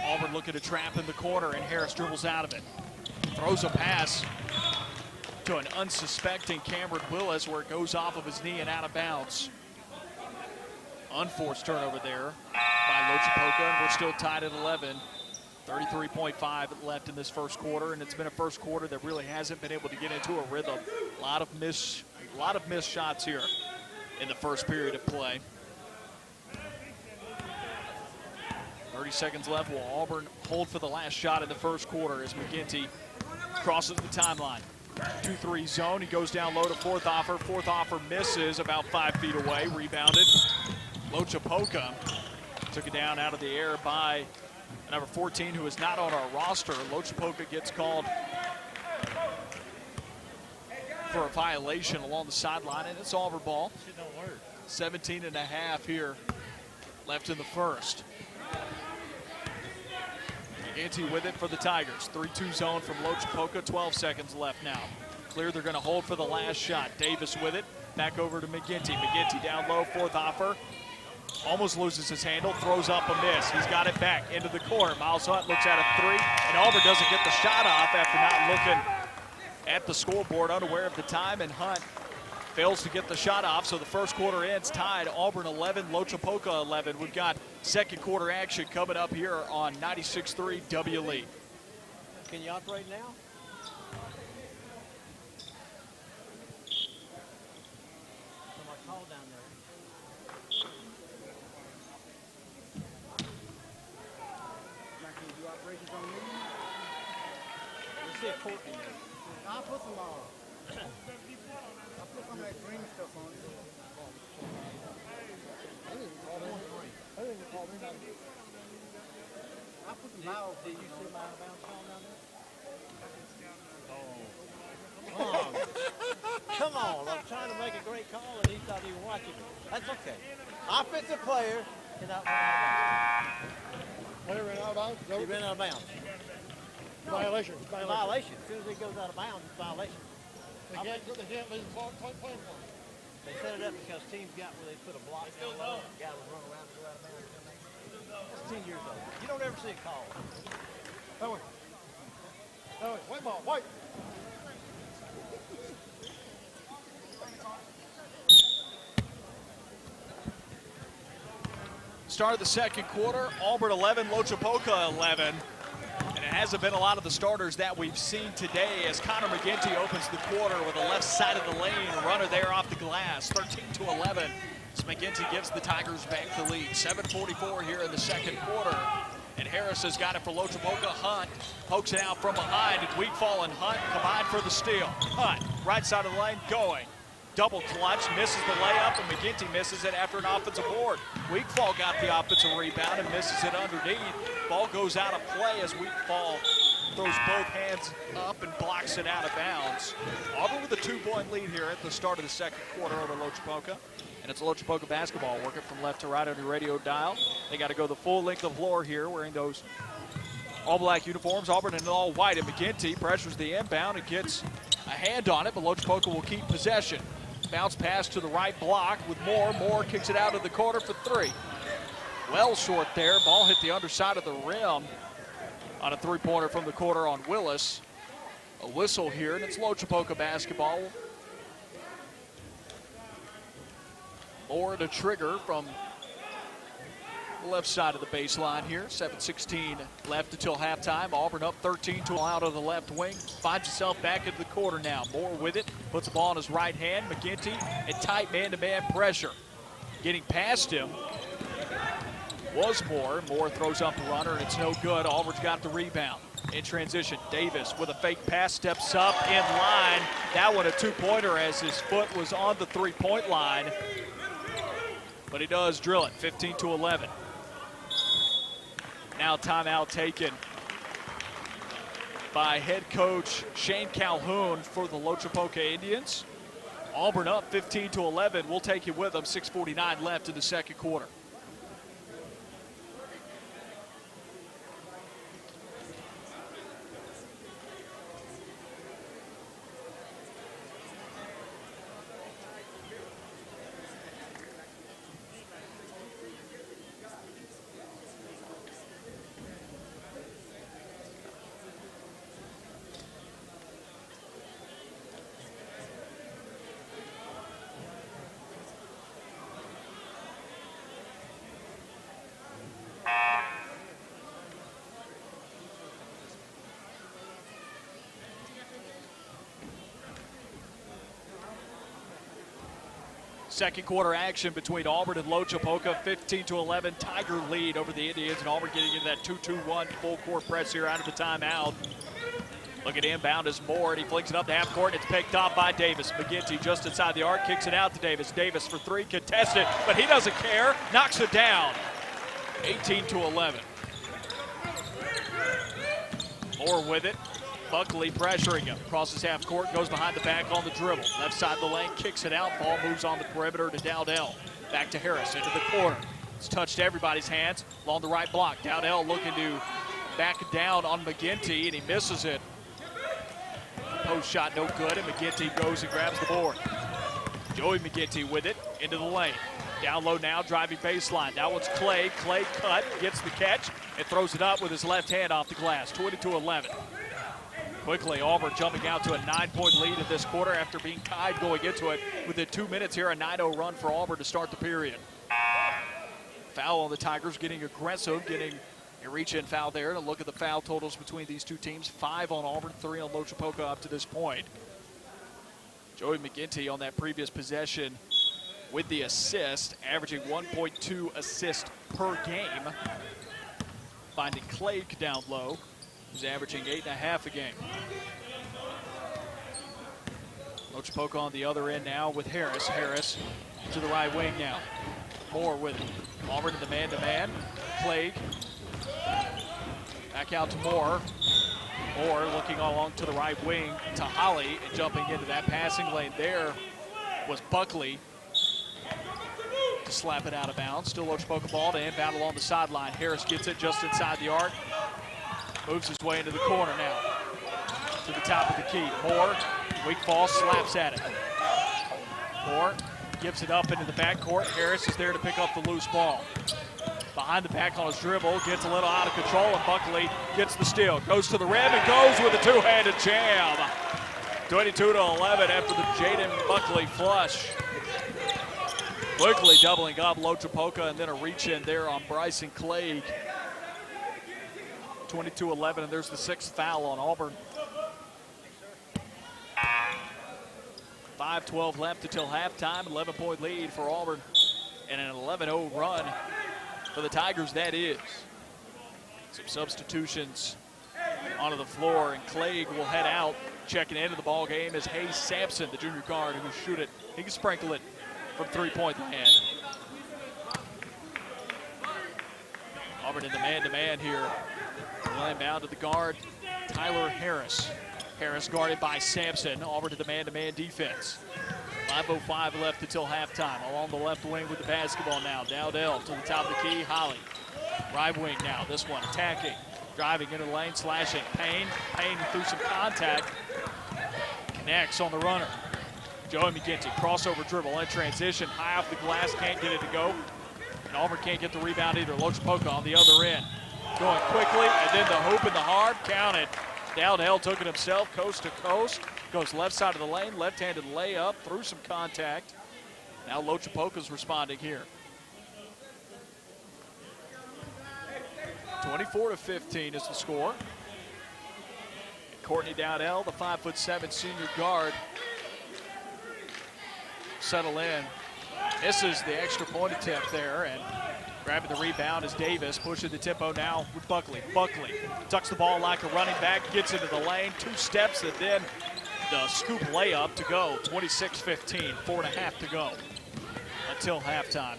Auburn looking to trap in the corner, and Harris dribbles out of it. Throws a pass to an unsuspecting Cameron Willis, where it goes off of his knee and out of bounds. Unforced turnover there by Loachapoka, and we're still tied at 11. 33.5 left in this first quarter, and it's been a first quarter that really hasn't been able to get into a rhythm. A lot of missed shots here in the first period of play. 30 seconds left. Will Auburn hold for the last shot in the first quarter as McGinty crosses the timeline? 2-3 zone. He goes down low to fourth offer. Fourth offer misses about 5 feet away. Rebounded. Loachapoka took it down out of the air by number 14, who is not on our roster. Loachapoka gets called for a violation along the sideline, and it's Auburn ball. 17.5 here left in the first. McGinty with it for the Tigers. 3-2 zone from Loachapoka, 12 seconds left now. Clear, they're gonna hold for the last shot. Davis with it, back over to McGinty. McGinty down low, fourth offer. Almost loses his handle, throws up a miss. He's got it back into the corner. Miles Hunt looks at a three, and Auburn doesn't get the shot off after not looking at the scoreboard, unaware of the time, and Hunt fails to get the shot off, so the first quarter ends tied. Auburn 11, Loachapoka 11. We've got second quarter action coming up here on 96.3 WLE. Can you operate now? Somebody call down there. Can you do operations on me? Let's see a Courtney there. I'll put some I'll put some of that green stuff on it. I didn't call me. I put some miles. Did you see my out of bounds call down there? Oh. Come on. I'm trying to make a great call and he thought he was watching me. That's okay. Offensive player cannot run out of bounds. Player ran out of bounds? He ran out of bounds. Violation. Violation. As soon as he goes out of bounds, it's violation. They can't leave the ball playing for him. They set it up because teams got where they put a block down low. The guy would run around and go out of bounds. That's 10 years old. You don't ever see a call. Oh, wait. Oh, wait, white ball, white. Start of the second quarter, Auburn 11, Loachapoka 11. And it hasn't been a lot of the starters that we've seen today as Connor McGinty opens the quarter with the left side of the lane. A runner there off the glass, 13-11. As McGinty gives the Tigers back the lead. 7:44 here in the second quarter. And Harris has got it for Loachapoka. Hunt pokes it out from behind. And Weekfall and Hunt combine for the steal. Hunt, right side of the lane, going. Double clutch, misses the layup, and McGinty misses it after an offensive board. Weekfall got the offensive rebound and misses it underneath. Ball goes out of play as Weekfall throws both hands up and blocks it out of bounds. Auburn with a 2-point lead here at the start of the second quarter over Loachapoka. And it's Loachapoka basketball working from left to right on your radio dial. They got to go the full length of the floor here wearing those all-black uniforms. Auburn in all white, and McGinty pressures the inbound and gets a hand on it, but Loachapoka will keep possession. Bounce pass to the right block with Moore. Moore kicks it out of the corner for 3. Well short there. Ball hit the underside of the rim on a 3-pointer from the corner on Willis. A whistle here, and it's Loachapoka basketball. Moore to trigger from the left side of the baseline here. 7:16 left until halftime. Auburn up 13-2 out of the left wing. Finds himself back into the quarter now. Moore with it. Puts the ball in his right hand. McGinty in tight man-to-man pressure. Getting past him was Moore. Moore throws up a runner, and it's no good. Auburn's got the rebound. In transition, Davis with a fake pass steps up in line. That one a 2-pointer as his foot was on the 3-point line. But he does drill it, 15-11. Now timeout taken by head coach Shane Calhoun for the Loachapoka Indians. Auburn up 15-11. We'll take you with them. 6:49 left in the second quarter. Second quarter action between Auburn and Loachapoka, 15-11 Tiger lead over the Indians, and Auburn getting into that 2-2-1 full court press here out of the timeout. Look at inbound as Moore, and he flings it up the half court, and it's picked up by Davis. McGinty just inside the arc, kicks it out to Davis. Davis for 3, contested, but he doesn't care, knocks it down. 18-11. Moore with it. Buckley pressuring him. Crosses half court, goes behind the back on the dribble. Left side of the lane, kicks it out. Ball moves on the perimeter to Dowdell. Back to Harris, into the corner. It's touched everybody's hands along the right block. Dowdell looking to back down on McGinty, and he misses it. Post shot no good, and McGinty goes and grabs the board. Joey McGinty with it, into the lane. Down low now, driving baseline. That one's Clay. Clay cut, gets the catch, and throws it up with his left hand off the glass. 22-11. Quickly, Auburn jumping out to a 9-point lead in this quarter after being tied going into it. Within 2 minutes here, a 9-0 run for Auburn to start the period. Foul on the Tigers, getting aggressive, getting a reach-in foul there. And a look at the foul totals between these two teams. 5 on Auburn, 3 on Loachapoka up to this point. Joey McGinty on that previous possession with the assist, averaging 1.2 assists per game. Finding Clay down low, who's averaging 8.5 a game. Loachapoka on the other end now with Harris. Harris to the right wing now. Moore with it. Auburn in the man-to-man. Clegg. Back out to Moore. Moore looking along to the right wing to Holly, and jumping into that passing lane there was Buckley to slap it out of bounds. Still Loachapoka ball to inbound along the sideline. Harris gets it just inside the arc. Moves his way into the corner now. To the top of the key. Moore, weak ball, slaps at it. Moore gives it up into the backcourt. Harris is there to pick up the loose ball. Behind the back on his dribble, gets a little out of control, and Buckley gets the steal. Goes to the rim and goes with a two-handed jam. 22-11 after the Jaden Buckley flush. Quickly doubling up Loachapoka, and then a reach in there on Bryson Clegg. 22-11, and there's the 6th foul on Auburn. 5:12 left until halftime, 11-point lead for Auburn, and an 11-0 run for the Tigers, that is. Some substitutions onto the floor, and Clegg will head out. Checking into the ball game is Hayes Sampson, the junior guard, who can shoot it. He can sprinkle it from 3-point land. Auburn in the man-to-man here. Inbound to the guard, Tyler Harris. Harris guarded by Sampson. Auburn to the man-to-man defense. 5:05 left until halftime. Along the left wing with the basketball now. Dowdell to the top of the key. Holly. Right wing now. This one attacking. Driving into the lane, slashing. Payne through some contact. Connects on the runner. Joey McGinty, crossover dribble in transition. High off the glass, can't get it to go. And Auburn can't get the rebound either. Loachapoka on the other end. Going quickly, and then the hoop and the hard. Counted. Dowdell took it himself, coast to coast. Goes left side of the lane, left-handed layup, through some contact. Now Loachapoka's responding here. 24-15 is the score. And Courtney Dowdell, the 5'7" senior guard, settle in. Misses the extra point attempt there, and grabbing the rebound is Davis, pushing the tempo now with Buckley. Buckley tucks the ball like a running back, gets into the lane, 2 steps, and then the scoop layup to go. 26-15, 4.5 to go until halftime.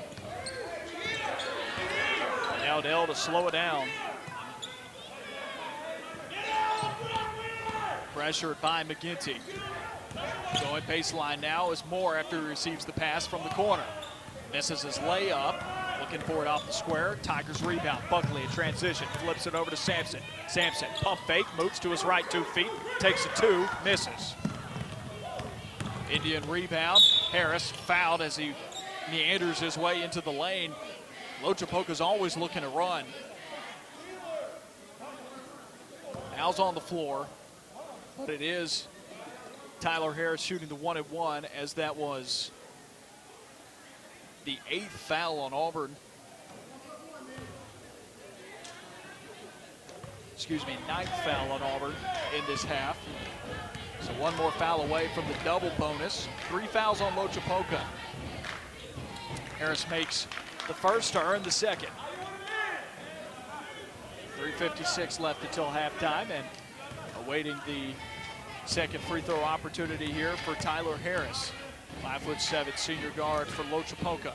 Dowdell to slow it down. Pressured by McGinty. Going baseline now is Moore after he receives the pass from the corner. Misses his layup. Looking for it off the square. Tigers rebound. Buckley in transition. Flips it over to Sampson. Sampson, pump fake, moves to his right 2 feet. Takes a 2, misses. Indian rebound. Harris fouled as he meanders his way into the lane. Loachapoka's always looking to run. Foul's on the floor, but it is Tyler Harris shooting the 1-and-1, as that was the 8th foul on Auburn. Excuse me, 9th foul on Auburn in this half. So 1 more foul away from the double bonus. 3 fouls on Loachapoka. Harris makes the first to earn the second. 3:56 left until halftime, and awaiting the second free throw opportunity here for Tyler Harris. 5'7" senior guard for Loachapoka.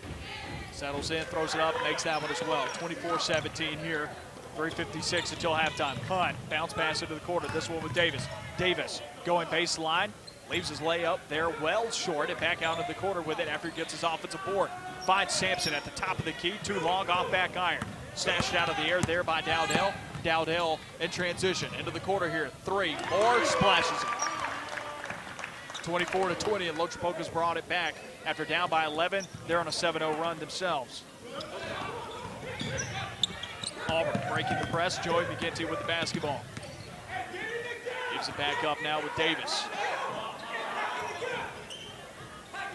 Settles in, throws it up, makes that one as well. 24-17 here. 3:56 until halftime. Hunt, bounce pass into the corner. This one with Davis. Davis going baseline, leaves his layup there well short, and back out into the corner with it after he gets his offensive board. Finds Sampson at the top of the key, too long off back iron. Snatched out of the air there by Dowdell. Dowdell in transition into the corner here. 3 more, splashes it. 24-20, and Loachapoka's brought it back after down by 11. They're on a 7-0 run themselves. Auburn breaking the press. Joey McGinty with the basketball. Gives it back up now with Davis.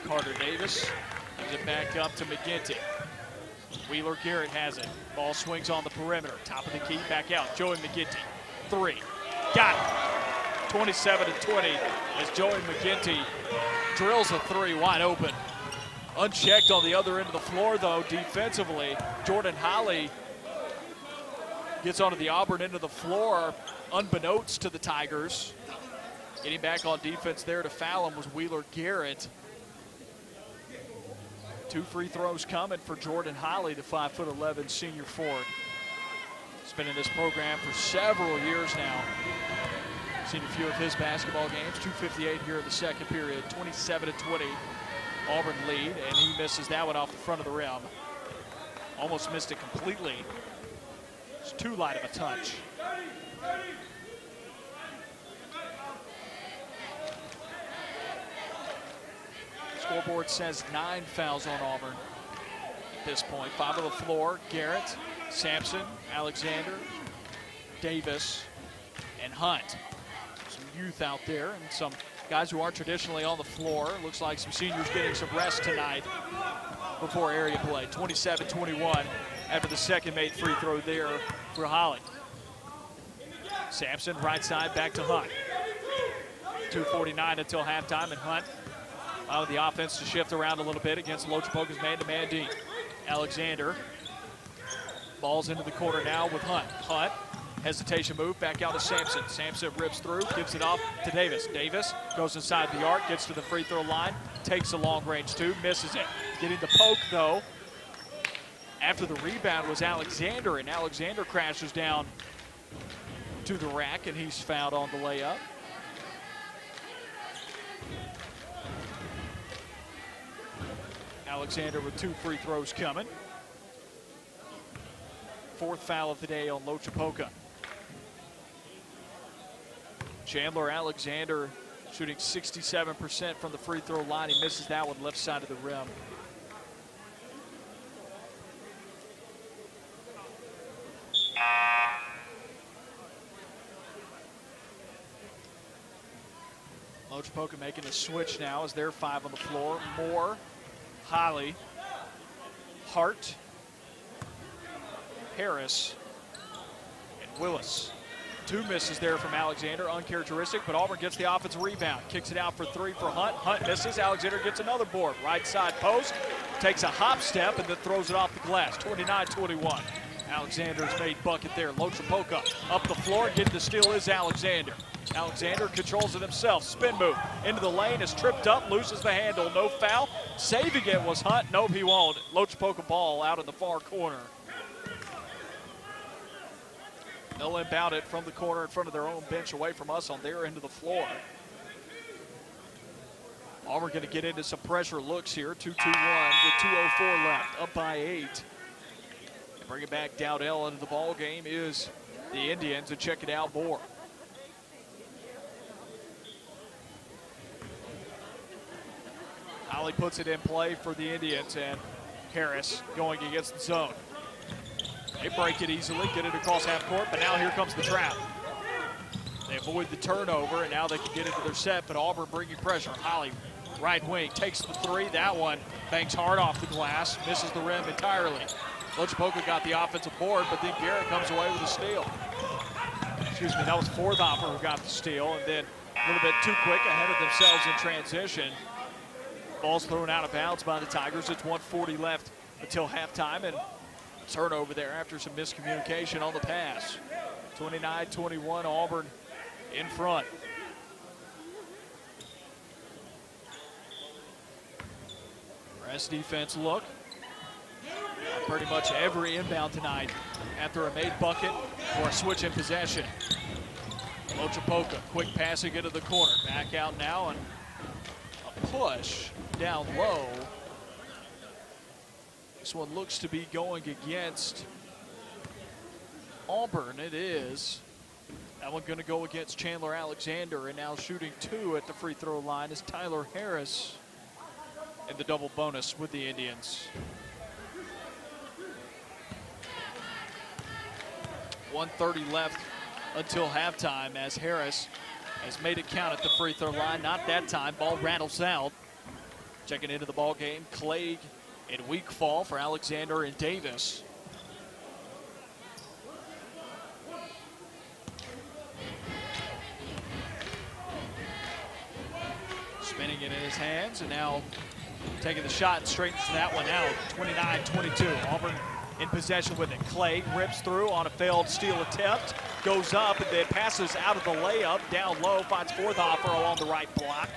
Carter Davis gives it back up to McGinty. Wheeler Garrett has it. Ball swings on the perimeter. Top of the key, back out. Joey McGinty. 3. Got it. 27-20 as Joey McGinty drills a 3 wide open. Unchecked on the other end of the floor, though, defensively. Jordan Holly gets onto the Auburn end of the floor, unbeknownst to the Tigers. Getting back on defense there to foul him was Wheeler Garrett. 2 free throws coming for Jordan Holly, the 5'11" senior forward. He's been in this program for several years now. Seen a few of his basketball games. 2:58 here in the second period. 27-20 Auburn lead, and he misses that one off the front of the rim. Almost missed it completely. It's too light of a touch. Scoreboard says 9 fouls on Auburn at this point. 5 on the floor. Garrett, Sampson, Alexander, Davis, and Hunt. Some youth out there and some guys who aren't traditionally on the floor. Looks like some seniors getting some rest tonight before area play. 27-21 after the second made free throw there for Holly. Sampson, right side, back to Hunt. 2:49 until halftime, and Hunt allowed the offense to shift around a little bit against Loachapoka's man-to-man D. Alexander, ball's into the corner now with Hunt. Hunt, hesitation move, back out to Sampson. Sampson rips through, gives it off to Davis. Davis goes inside the arc, gets to the free throw line, takes a long range 2, misses it. Getting the poke though, after the rebound was Alexander, and Alexander crashes down to the rack, and he's fouled on the layup. Alexander with 2 free throws coming. 4th foul of the day on Loachapoka. Chandler Alexander shooting 67% from the free throw line. He misses that one left side of the rim. Loachapoka making a switch now as they're 5 on the floor. Moore, Holly, Hart, Harris, and Willis. 2 misses there from Alexander, uncharacteristic, but Auburn gets the offensive rebound. Kicks it out for 3 for Hunt. Hunt misses. Alexander gets another board. Right side post, takes a hop step, and then throws it off the glass. 29-21. Alexander's made bucket there. Loachapoka up the floor, getting the steal is Alexander. Alexander controls it himself. Spin move into the lane, is tripped up, loses the handle. No foul. Saving it was Hunt. Nope, he won't. Loachapoka ball out in the far corner. They'll inbound it from the corner in front of their own bench away from us on their end of the floor. Auburn going to get into some pressure looks here. 2-2-1 with 2:04 left, up by 8. And bring it back. Dowdell into the ball game is the Indians, and check it out more. Holly puts it in play for the Indians, and Harris going against the zone. They break it easily, get it across half court, but now here comes the trap. They avoid the turnover, and now they can get into their set, but Auburn bringing pressure. Holly, right wing, takes the 3. That one bangs hard off the glass, misses the rim entirely. Loachapoka got the offensive board, but then Garrett comes away with a steal. Excuse me, that was Forthhopper who got the steal, and then a little bit too quick, ahead of themselves in transition. Ball's thrown out of bounds by the Tigers. It's 1:40 left until halftime, and turnover there after some miscommunication on the pass. 29-21, Auburn in front. Press defense look. Pretty much every inbound tonight after a made bucket or a switch in possession. Loachapoka, quick passing into the corner. Back out now, and a push down low. This one looks to be going against Auburn. It is. That one going to go against Chandler Alexander, and now shooting 2 at the free throw line is Tyler Harris in the double bonus with the Indians. 1:30 left until halftime as Harris has made it count at the free throw line. Not that time. Ball rattles out. Checking into the ball game, Clegg and weak fall for Alexander and Davis. Spinning it in his hands, and now taking the shot and straightens that one out. 29-22. Auburn in possession with it. Clay rips through on a failed steal attempt, goes up, and then passes out of the layup, down low, finds Forthhopper along the right block,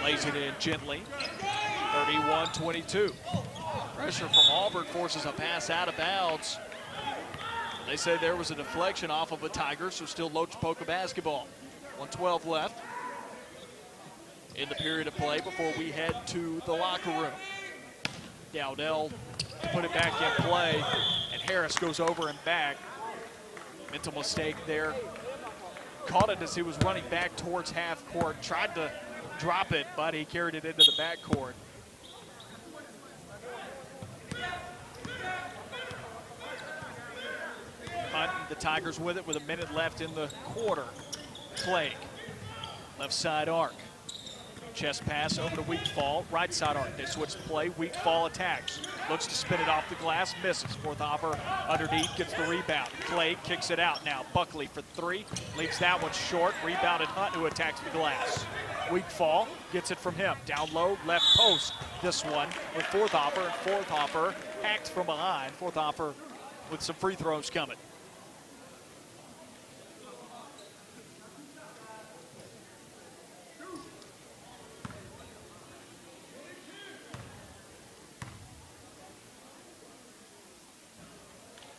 lays it in gently. 31-22. Pressure from Auburn forces a pass out of bounds. They say there was a deflection off of a Tiger, so still Loachapoka basketball. 1:12 left in the period of play before we head to the locker room. Dowdell put it back in play, and Harris goes over and back. Mental mistake there. Caught it as he was running back towards half court. Tried to drop it, but he carried it into the back court. The Tigers with it with a minute left in the quarter. Clegg, left side arc. Chest pass over to Weak Fall, right side arc. They switch the play. Weak Fall attacks. Looks to spin it off the glass, misses. Forthhopper underneath, gets the rebound. Clegg kicks it out now. Buckley for 3, leaves that one short. Rebounded Hunt, who attacks the glass. Weak Fall gets it from him. Down low, left post. This one with Forthhopper. Forthhopper hacked from behind. Forthhopper with some free throws coming.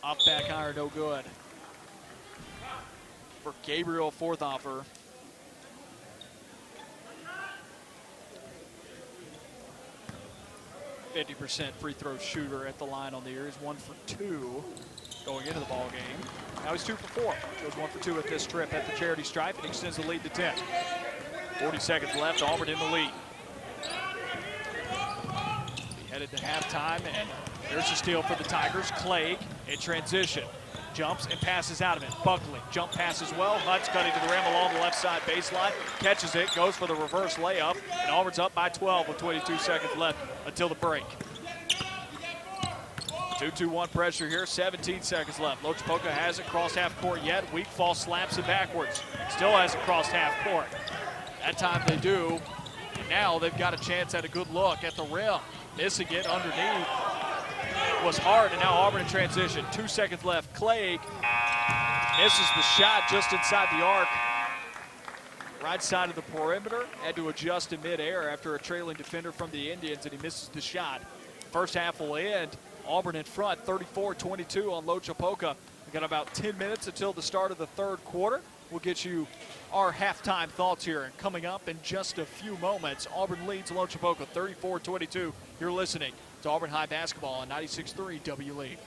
Off back iron, no good. for Gabriel Forthoffer. .50% free throw shooter at the line on the year. He's 1 for 2 going into the ball game. Now he's 2 for 4. Goes 1 for 2 at this trip at the charity stripe and extends the lead to 10. 40 seconds left. Auburn in the lead. We headed to halftime, and there's a steal for the Tigers. Clegg in transition. Jumps and passes out of it. Buckley, jump pass as well. Hunt's cutting to the rim along the left side baseline. Catches it, goes for the reverse layup, and Auburn's up by 12 with 22 seconds left until the break. 2-2-1 pressure here, 17 seconds left. Loachapoka hasn't crossed half court yet. Weak fall slaps it backwards. Still hasn't crossed half court. That time they do. And now they've got a chance at a good look at the rim. Missing it underneath was hard, and now Auburn in transition. 2 seconds left. Clegg misses the shot just inside the arc. Right side of the perimeter. Had to adjust in midair after a trailing defender from the Indians, and he misses the shot. First half will end. Auburn in front, 34-22 on Loachapoka. We've got about 10 minutes until the start of the third quarter. We'll get you our halftime thoughts here. And coming up in just a few moments, Auburn leads Loachapoka 34-22. You're listening to Auburn High Basketball on 96.3 W League.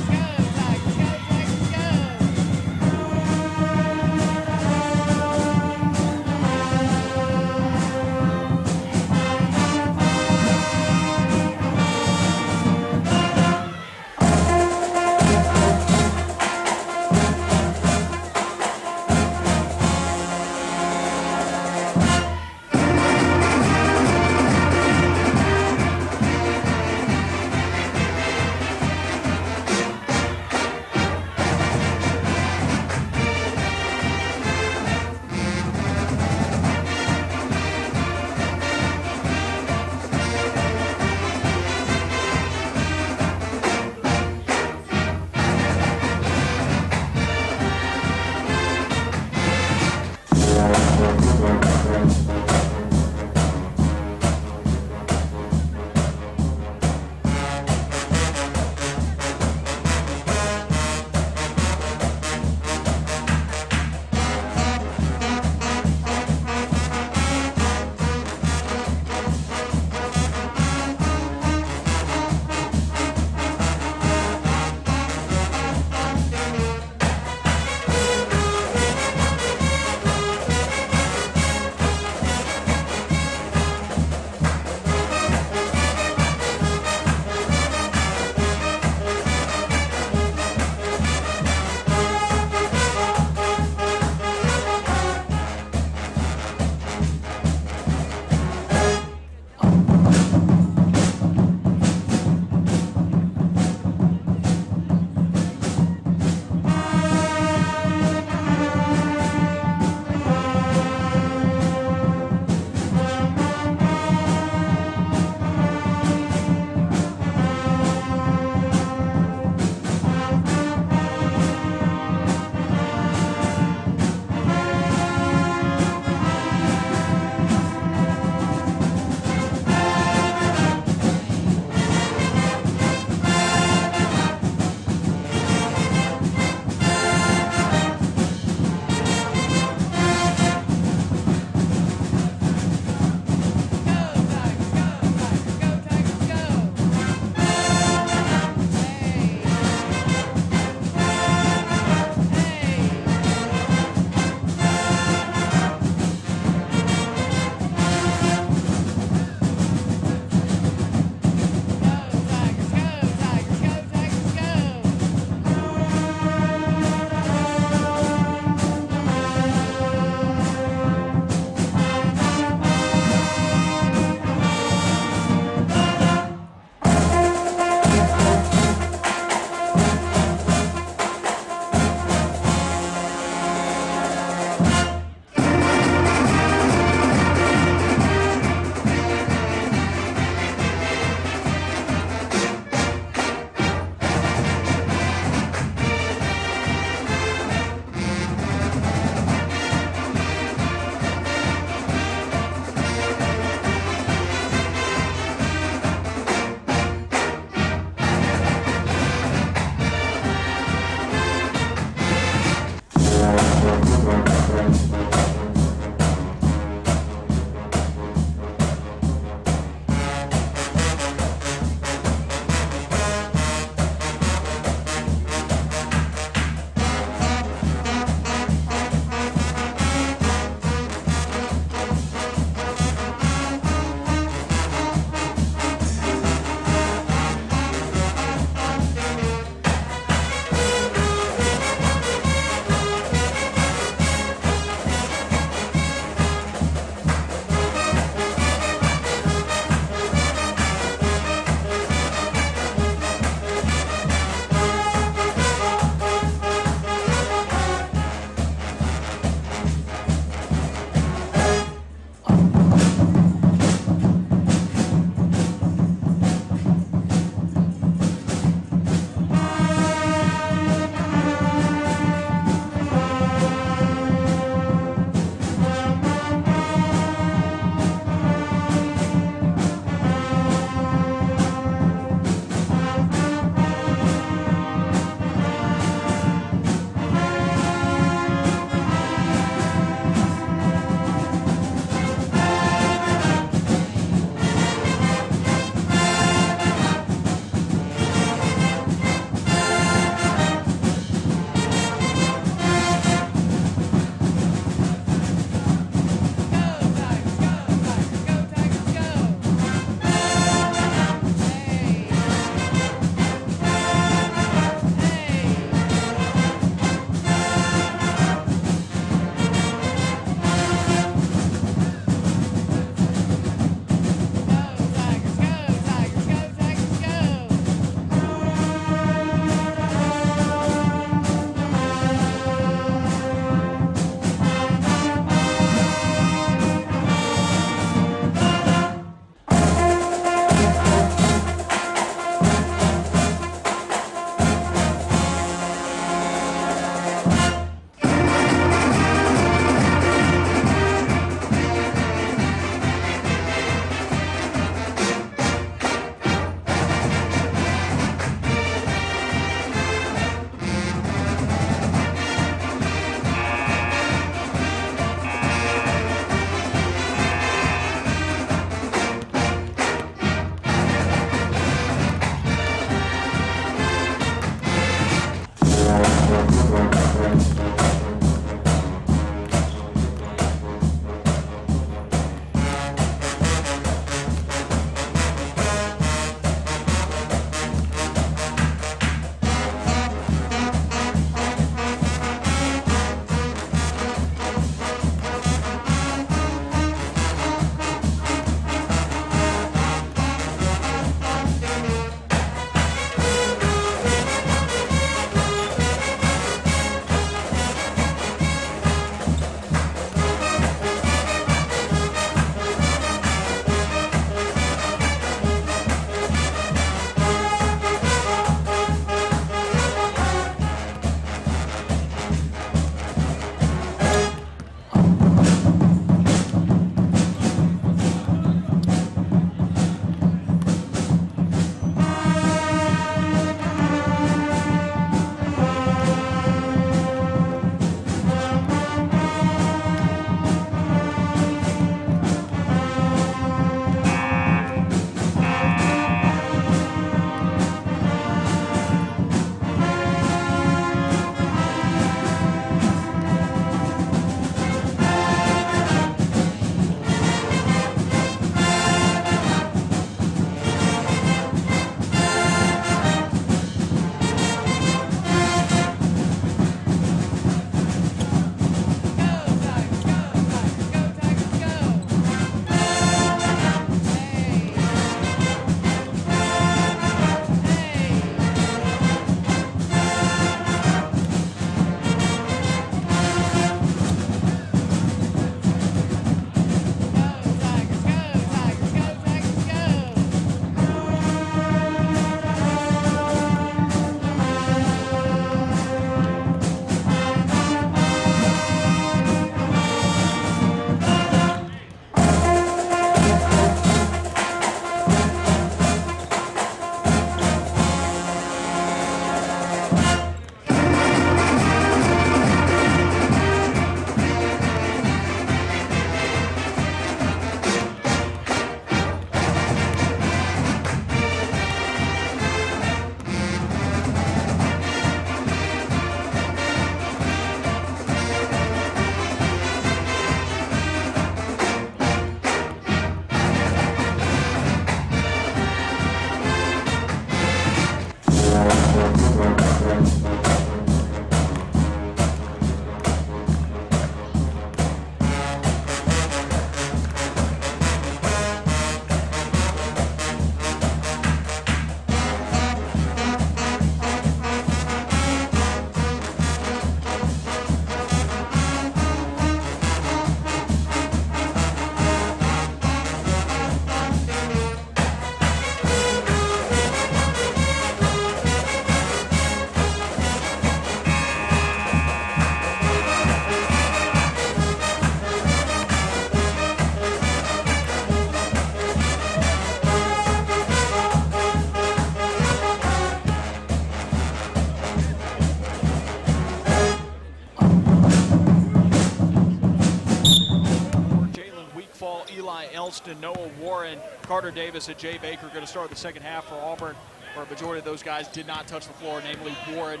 Fall, Eli Elston, Noah Warren, Carter Davis, and Jay Baker going to start the second half for Auburn, where a majority of those guys did not touch the floor, namely Warren,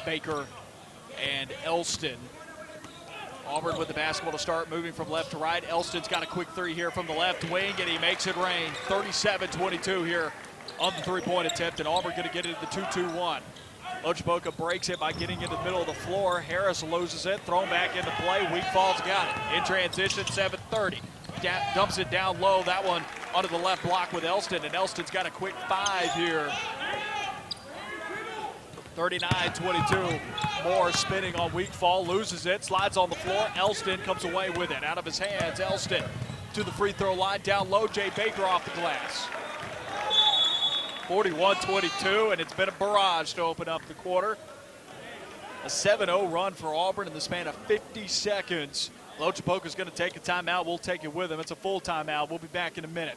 Baker, and Elston. Auburn with the basketball to start, moving from left to right. Elston's got a quick three here from the left wing, and he makes it rain. 37-22 here on the three-point attempt, and Auburn going to get into the 2-2-1. Loachapoka breaks it by getting into the middle of the floor. Harris loses it, thrown back into play. Weak Fall's got it. In transition, 7:30. Dumps it down low. That one onto the left block with Elston, and Elston's got a quick five here. 39-22. Moore spinning on Weak Fall, loses it, slides on the floor. Elston comes away with it out of his hands. Elston to the free throw line, down low. Jay Baker off the glass. 41-22, and it's been a barrage to open up the quarter. A 7-0 run for Auburn in the span of 50 seconds. Loachapoka's going to take a timeout. We'll take it with him. It's a full timeout. We'll be back in a minute.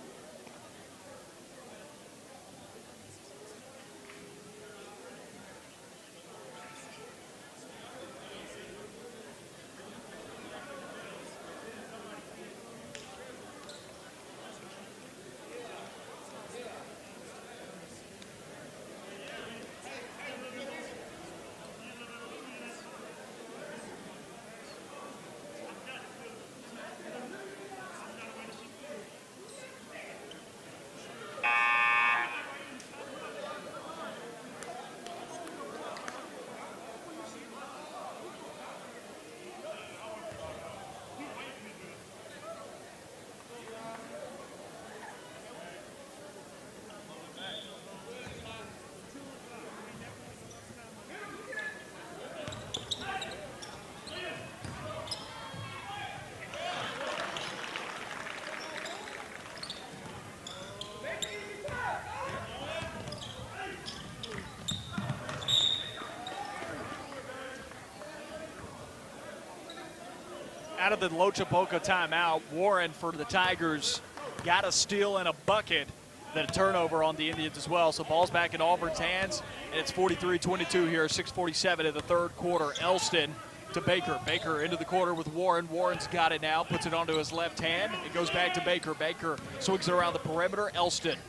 Out of the Loachapoka timeout, Warren for the Tigers got a steal and a bucket, then a turnover on the Indians as well. So ball's back in Auburn's hands, and it's 43-22 here, 6:47 in the third quarter. Elston to Baker. Baker into the quarter with Warren. Warren's got it now, puts it onto his left hand. It goes back to Baker. Baker swings it around the perimeter. Elston.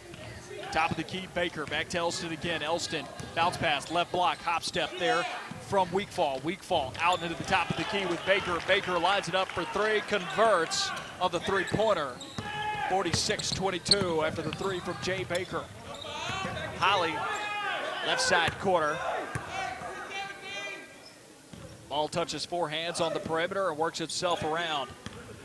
Top of the key, Baker. Back to Elston again. Elston, bounce pass, left block, hop step there from Weak Fall. Weak Fall out into the top of the key with Baker. Baker lines it up for three, converts on the three-pointer. 46-22 after the three from Jay Baker. Holly, left side corner. Ball touches four hands on the perimeter and works itself around.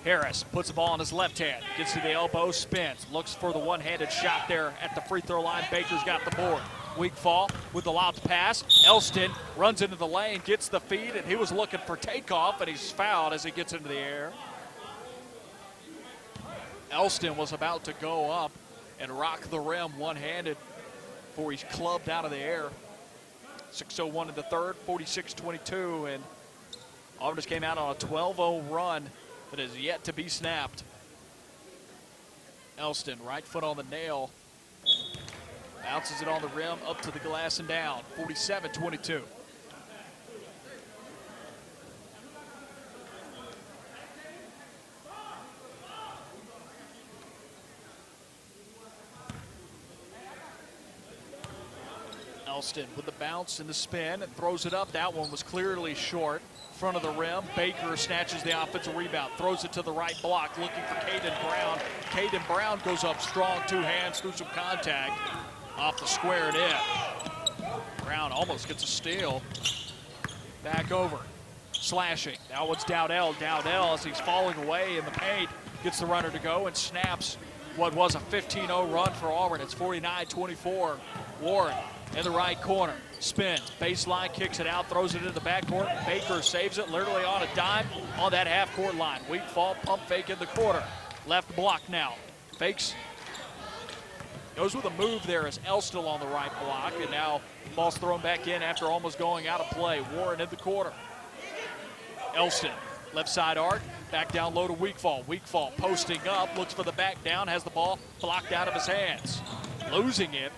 Harris puts the ball on his left hand, gets to the elbow, spins, looks for the one-handed shot there at the free throw line. Baker's got the board. Weak Fall with the lob pass. Elston runs into the lane, gets the feed, and he was looking for takeoff, and he's fouled as he gets into the air. Elston was about to go up and rock the rim one-handed before he's clubbed out of the air. 6:01 in the third, 46-22, and Auburn just came out on a 12-0 run that is yet to be snapped. Elston, right foot on the nail. Bounces it on the rim, up to the glass and down. 47-22. Elston with the bounce and the spin and throws it up. That one was clearly short. Front of the rim. Baker snatches the offensive rebound, throws it to the right block, looking for Caden Brown. Caden Brown goes up strong, two hands through some contact. Off the square and in. Brown almost gets a steal. Back over. Slashing. Now it's Dowdell. Dowdell, as he's falling away in the paint, gets the runner to go and snaps what was a 15-0 run for Auburn. It's 49-24. Warren in the right corner. Spins. Baseline, kicks it out, throws it into the backcourt. Baker saves it literally on a dime on that half-court line. Weak Fall, pump fake in the corner. Left block now. Fakes. Goes with a move there as Elston on the right block, and now ball's thrown back in after almost going out of play. Warren in the corner. Elston, left side arc, back down low to Weak Fall. Weak Fall posting up, looks for the back down, has the ball blocked out of his hands. Losing it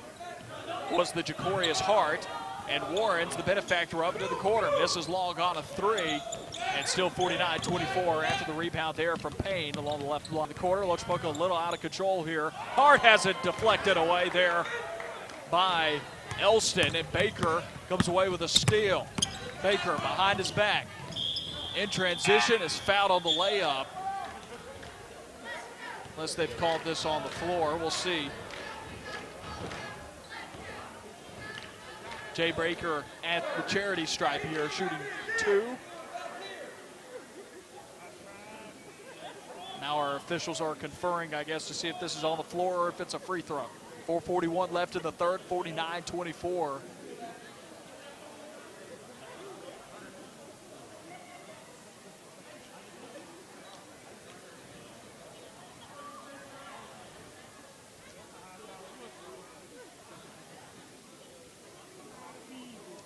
was the Jacorius Hart. And Warren's the benefactor of it in the corner. Misses long on a three. And still 49-24 after the rebound there from Payne along the left line of the corner. Loachapoka a little out of control here. Hart has it deflected away there by Elston. And Baker comes away with a steal. Baker behind his back. In transition is fouled on the layup. Unless they've called this on the floor, we'll see. Jay Baker at the charity stripe here, shooting 2. Now our officials are conferring, I guess, to see if this is on the floor or if it's a free throw. 4:41 left in the third, 49-24.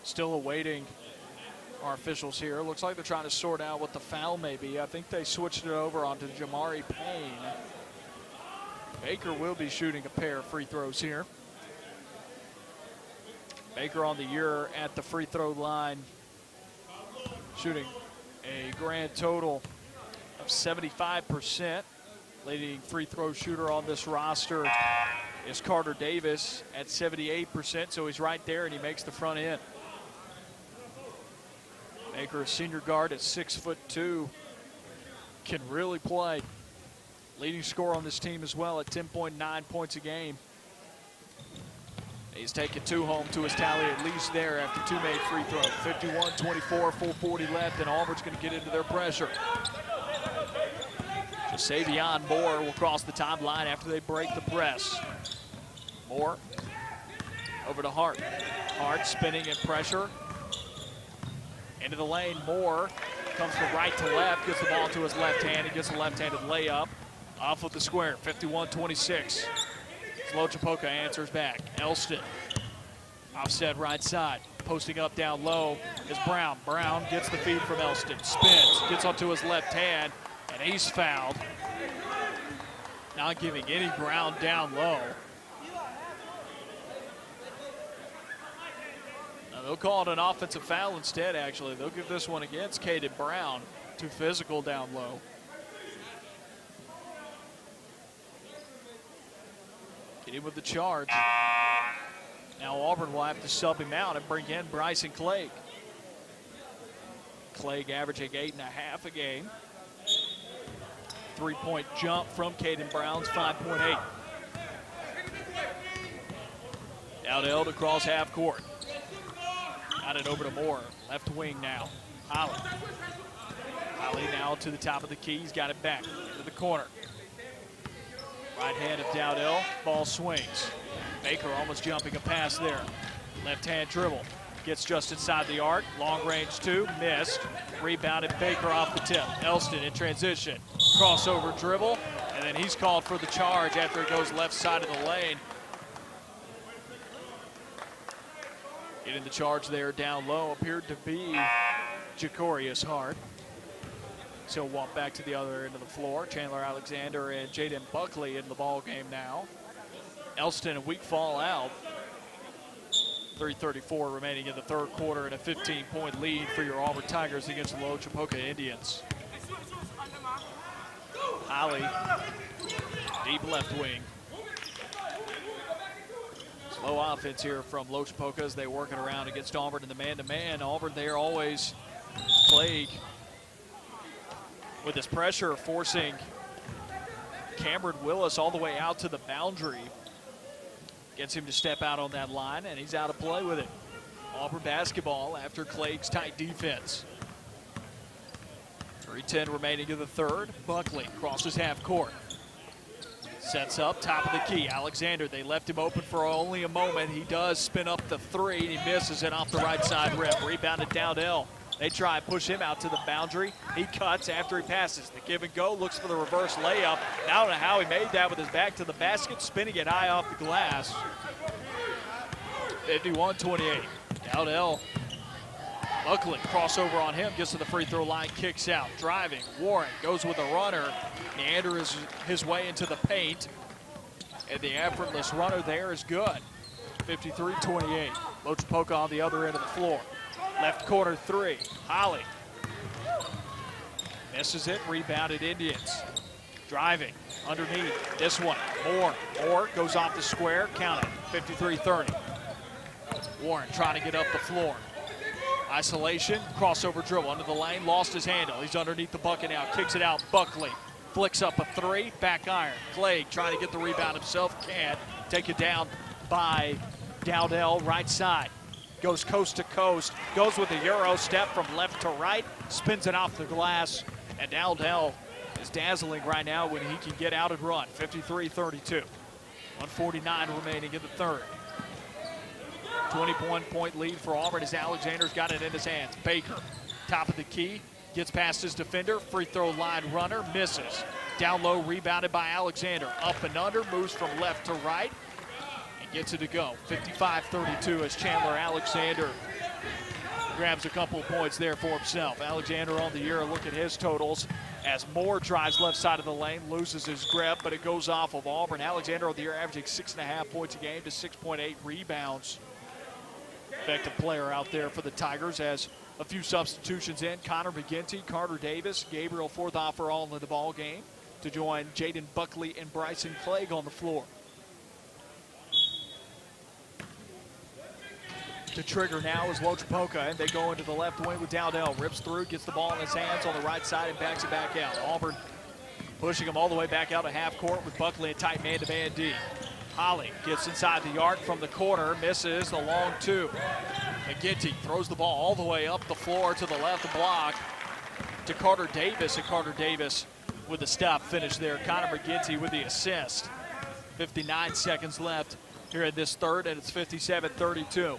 Still awaiting our officials here. Looks like they're trying to sort out what the foul may be. I think they switched it over onto Jamari Payne. Baker will be shooting a pair of free throws here. Baker on the year at the free throw line, shooting a grand total of 75%. Leading free throw shooter on this roster is Carter Davis at 78%, so he's right there and he makes the front end. Baker, a senior guard at 6'2", can really play. Leading scorer on this team as well at 10.9 points a game. He's taken 2 home to his tally at least there after 2 made free throws. 51-24, 4:40 left, and Auburn's going to get into their pressure. Savion Moore will cross the timeline after they break the press. Moore over to Hart. Hart spinning in pressure. Into the lane, Moore comes from right to left, gets the ball to his left hand. He gets a left-handed layup off of the square, 51-26. Loachapoka answers back. Elston, offset right side. Posting up down low is Brown. Brown gets the feed from Elston, spins, gets onto his left hand, and he's fouled. Not giving any ground down low. They'll call it an offensive foul instead, actually. They'll give this one against Caden Brown. Too physical down low. Get him with the charge. Now Auburn will have to sub him out and bring in Bryson Clegg. Clegg averaging 8.5 a game. 3-point jump from Caden Brown's 5.8. Dowdell to cross half court. Got it over to Moore, left wing now. Holly. Holly now to the top of the key. He's got it back to the corner. Right hand of Dowdell, ball swings. Baker almost jumping a pass there. Left hand dribble, gets just inside the arc. Long range 2, missed. Rebounded Baker off the tip. Elston in transition. Crossover dribble, and then he's called for the charge after it goes left side of the lane. Getting the charge there down low appeared to be Jacorius Hart. So he'll walk back to the other end of the floor. Chandler Alexander and Jaden Buckley in the ball game now. Elston a weak fall out. 3:34 remaining in the third quarter and a 15-point lead for your Auburn Tigers against the Loachapoka Indians. Holly, deep left wing. Slow offense here from Loachapoka as they work it around against Auburn in the man-to-man. Auburn there always Clegg with his pressure forcing Cameron Willis all the way out to the boundary. Gets him to step out on that line, and he's out of play with it. Auburn basketball after Clegg's tight defense. 3:10 remaining in the third. Buckley crosses half court. Sets up, top of the key. Alexander, they left him open for only a moment. He does spin up the three, and he misses it off the right side rim. Rebounded Dowdell. They try and push him out to the boundary. He cuts after he passes. The give and go, looks for the reverse layup. I don't know how he made that with his back to the basket, spinning it high off the glass. 51-28. Dowdell. Buckley, crossover on him, gets to the free throw line, kicks out. Driving, Warren goes with a runner. Meanders his way into the paint. And the effortless runner there is good. 53-28. Loachapoka on the other end of the floor. Left corner three, Holly. Misses it, rebounded Indians. Driving, underneath, this one, Moore goes off the square, count it, 53-30. Warren trying to get up the floor. Isolation, crossover dribble under the lane, lost his handle. He's underneath the bucket now, kicks it out, Buckley. Flicks up a three, back iron. Clegg trying to get the rebound himself, can't. Take it down by Dowdell, right side. Goes coast to coast, goes with a Euro step from left to right, spins it off the glass, and Dowdell is dazzling right now when he can get out and run. 53-32. 1:49 remaining in the third. 21-point lead for Auburn as Alexander's got it in his hands. Baker, top of the key, gets past his defender, free throw line runner, misses. Down low, rebounded by Alexander. Up and under, moves from left to right, and gets it to go. 55-32 as Chandler Alexander grabs a couple of points there for himself. Alexander on the year, look at his totals as Moore drives left side of the lane, loses his grip, but it goes off of Auburn. Alexander on the year averaging 6.5 points a game to 6.8 rebounds. Effective player out there for the Tigers as a few substitutions in. Connor McGinty, Carter Davis, Gabriel Forthoffer all in the ball game to join Jaden Buckley and Bryson Clegg on the floor. The trigger now is Loachapoka, and they go into the left wing with Dowdell. Rips through, gets the ball in his hands on the right side and backs it back out. Auburn pushing him all the way back out to half court with Buckley a tight man-to-man D. Holly gets inside the arc from the corner, misses the long two. McGinty throws the ball all the way up the floor to the left block to Carter Davis, and Carter Davis with the stop finish there. Connor McGinty with the assist. 59 seconds left here in this third, and it's 57-32.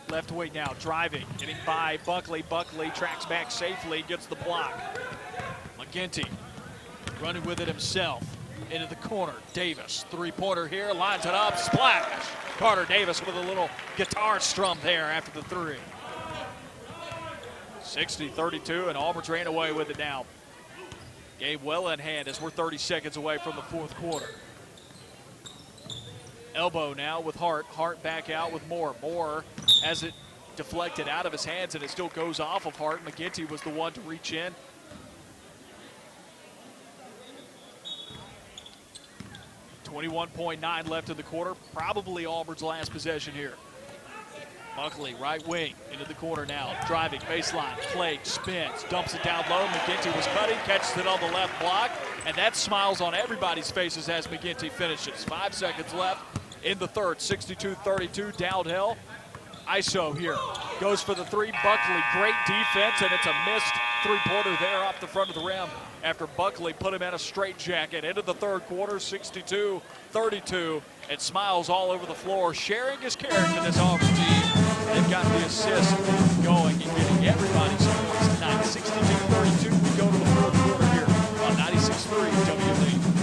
Left wing now, driving, getting by Buckley. Buckley tracks back safely, gets the block. McGinty running with it himself. Into the corner, Davis, three-pointer here, lines it up, splash. Carter Davis with a little guitar strum there after the three. 60-32, and Auburn's ran away with it now. Game well in hand as we're 30 seconds away from the fourth quarter. Elbow now with Hart. Hart back out with Moore. Moore has it deflected out of his hands, and it still goes off of Hart. McGinty was the one to reach in. .9 left in the quarter. Probably Auburn's last possession here. Buckley, right wing, into the corner now. Driving, baseline, Clegg spins, dumps it down low. McGinty was cutting, catches it on the left block, and that smiles on everybody's faces as McGinty finishes. 5 seconds left in the third. 62-32, Dowdell. ISO here, goes for the three. Buckley, great defense, and it's a missed three-pointer there off the front of the rim after Buckley put him in a straitjacket. Into the third quarter, 62-32, and smiles all over the floor, sharing his character in this Auburn team. They've got the assist going and getting everybody some points tonight. 62-32, we go to the fourth quarter here on 96.3 WLE.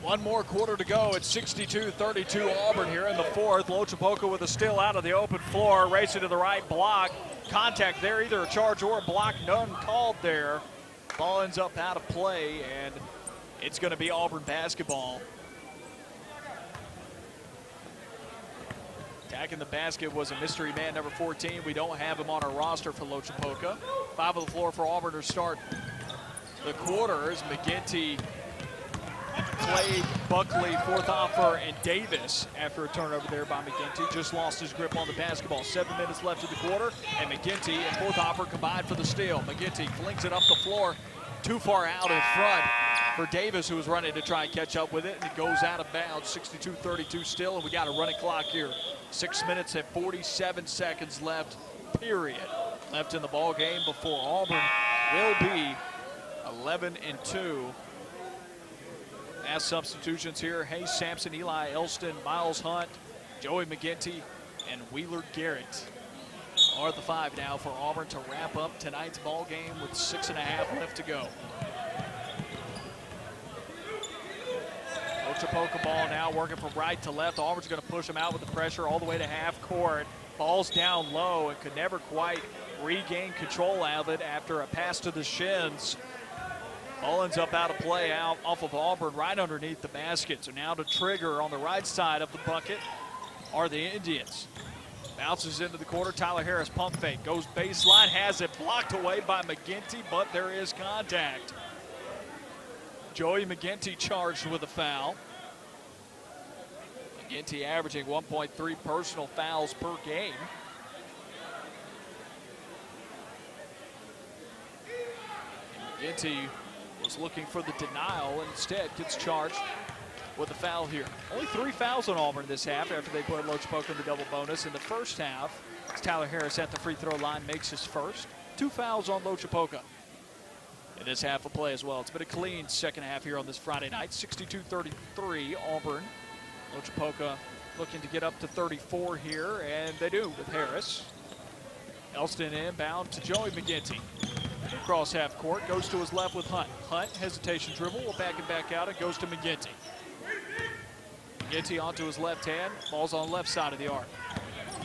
One more quarter to go. It's 62-32 Auburn here in the fourth. Loachapoka with a steal out of the open floor, racing to the right block. Contact there, either a charge or a block, none called there. Ball ends up out of play, and it's going to be Auburn basketball. Attacking the basket was a mystery man, number 14. We don't have him on our roster for Loachapoka. 5 on the floor for Auburn to start. the quarter as McGinty played Buckley, Forthoffer, and Davis after a turnover there by McGinty. Just lost his grip on the basketball. 7 minutes left in the quarter, and McGinty and Forthoffer combined for the steal. McGinty flings it up the floor, too far out in front for Davis, who was running to try and catch up with it, and it goes out of bounds. 62-32 still, and we got a running clock here. 6 minutes and 47 seconds left, period, left in the ball game before Auburn will be 11-2. As substitutions here, Hayes Sampson, Eli Elston, Miles Hunt, Joey McGinty, and Wheeler Garrett are the 5 now for Auburn to wrap up tonight's ball game with 6.5 left to go. Loachapoka ball now working from right to left. Auburn's going to push him out with the pressure all the way to half court. Ball's down low and could never quite regain control of it after a pass to the shins. Ball ends up out of play out off of Auburn right underneath the basket. So now to trigger on the right side of the bucket are the Indians. Bounces into the quarter. Tyler Harris pump fake. Goes baseline. Has it blocked away by McGinty, but there is contact. Joey McGinty charged with a foul. McGinty averaging 1.3 personal fouls per game. McGinty was looking for the denial and instead gets charged with a foul here. Only 3 fouls on Auburn this half after they put Loachapoka in the double bonus. In the first half, Tyler Harris at the free throw line makes his first. 2 fouls on Loachapoka in this half of play as well. It's been a clean second half here on this Friday night. 62-33 Auburn. Loachapoka looking to get up to 34 here, and they do with Harris. Elston inbound to Joey McGinty. Across half court, goes to his left with Hunt. Hunt, hesitation dribble, will back it back out, and goes to McGinty. McGinty onto his left hand, ball's on the left side of the arc.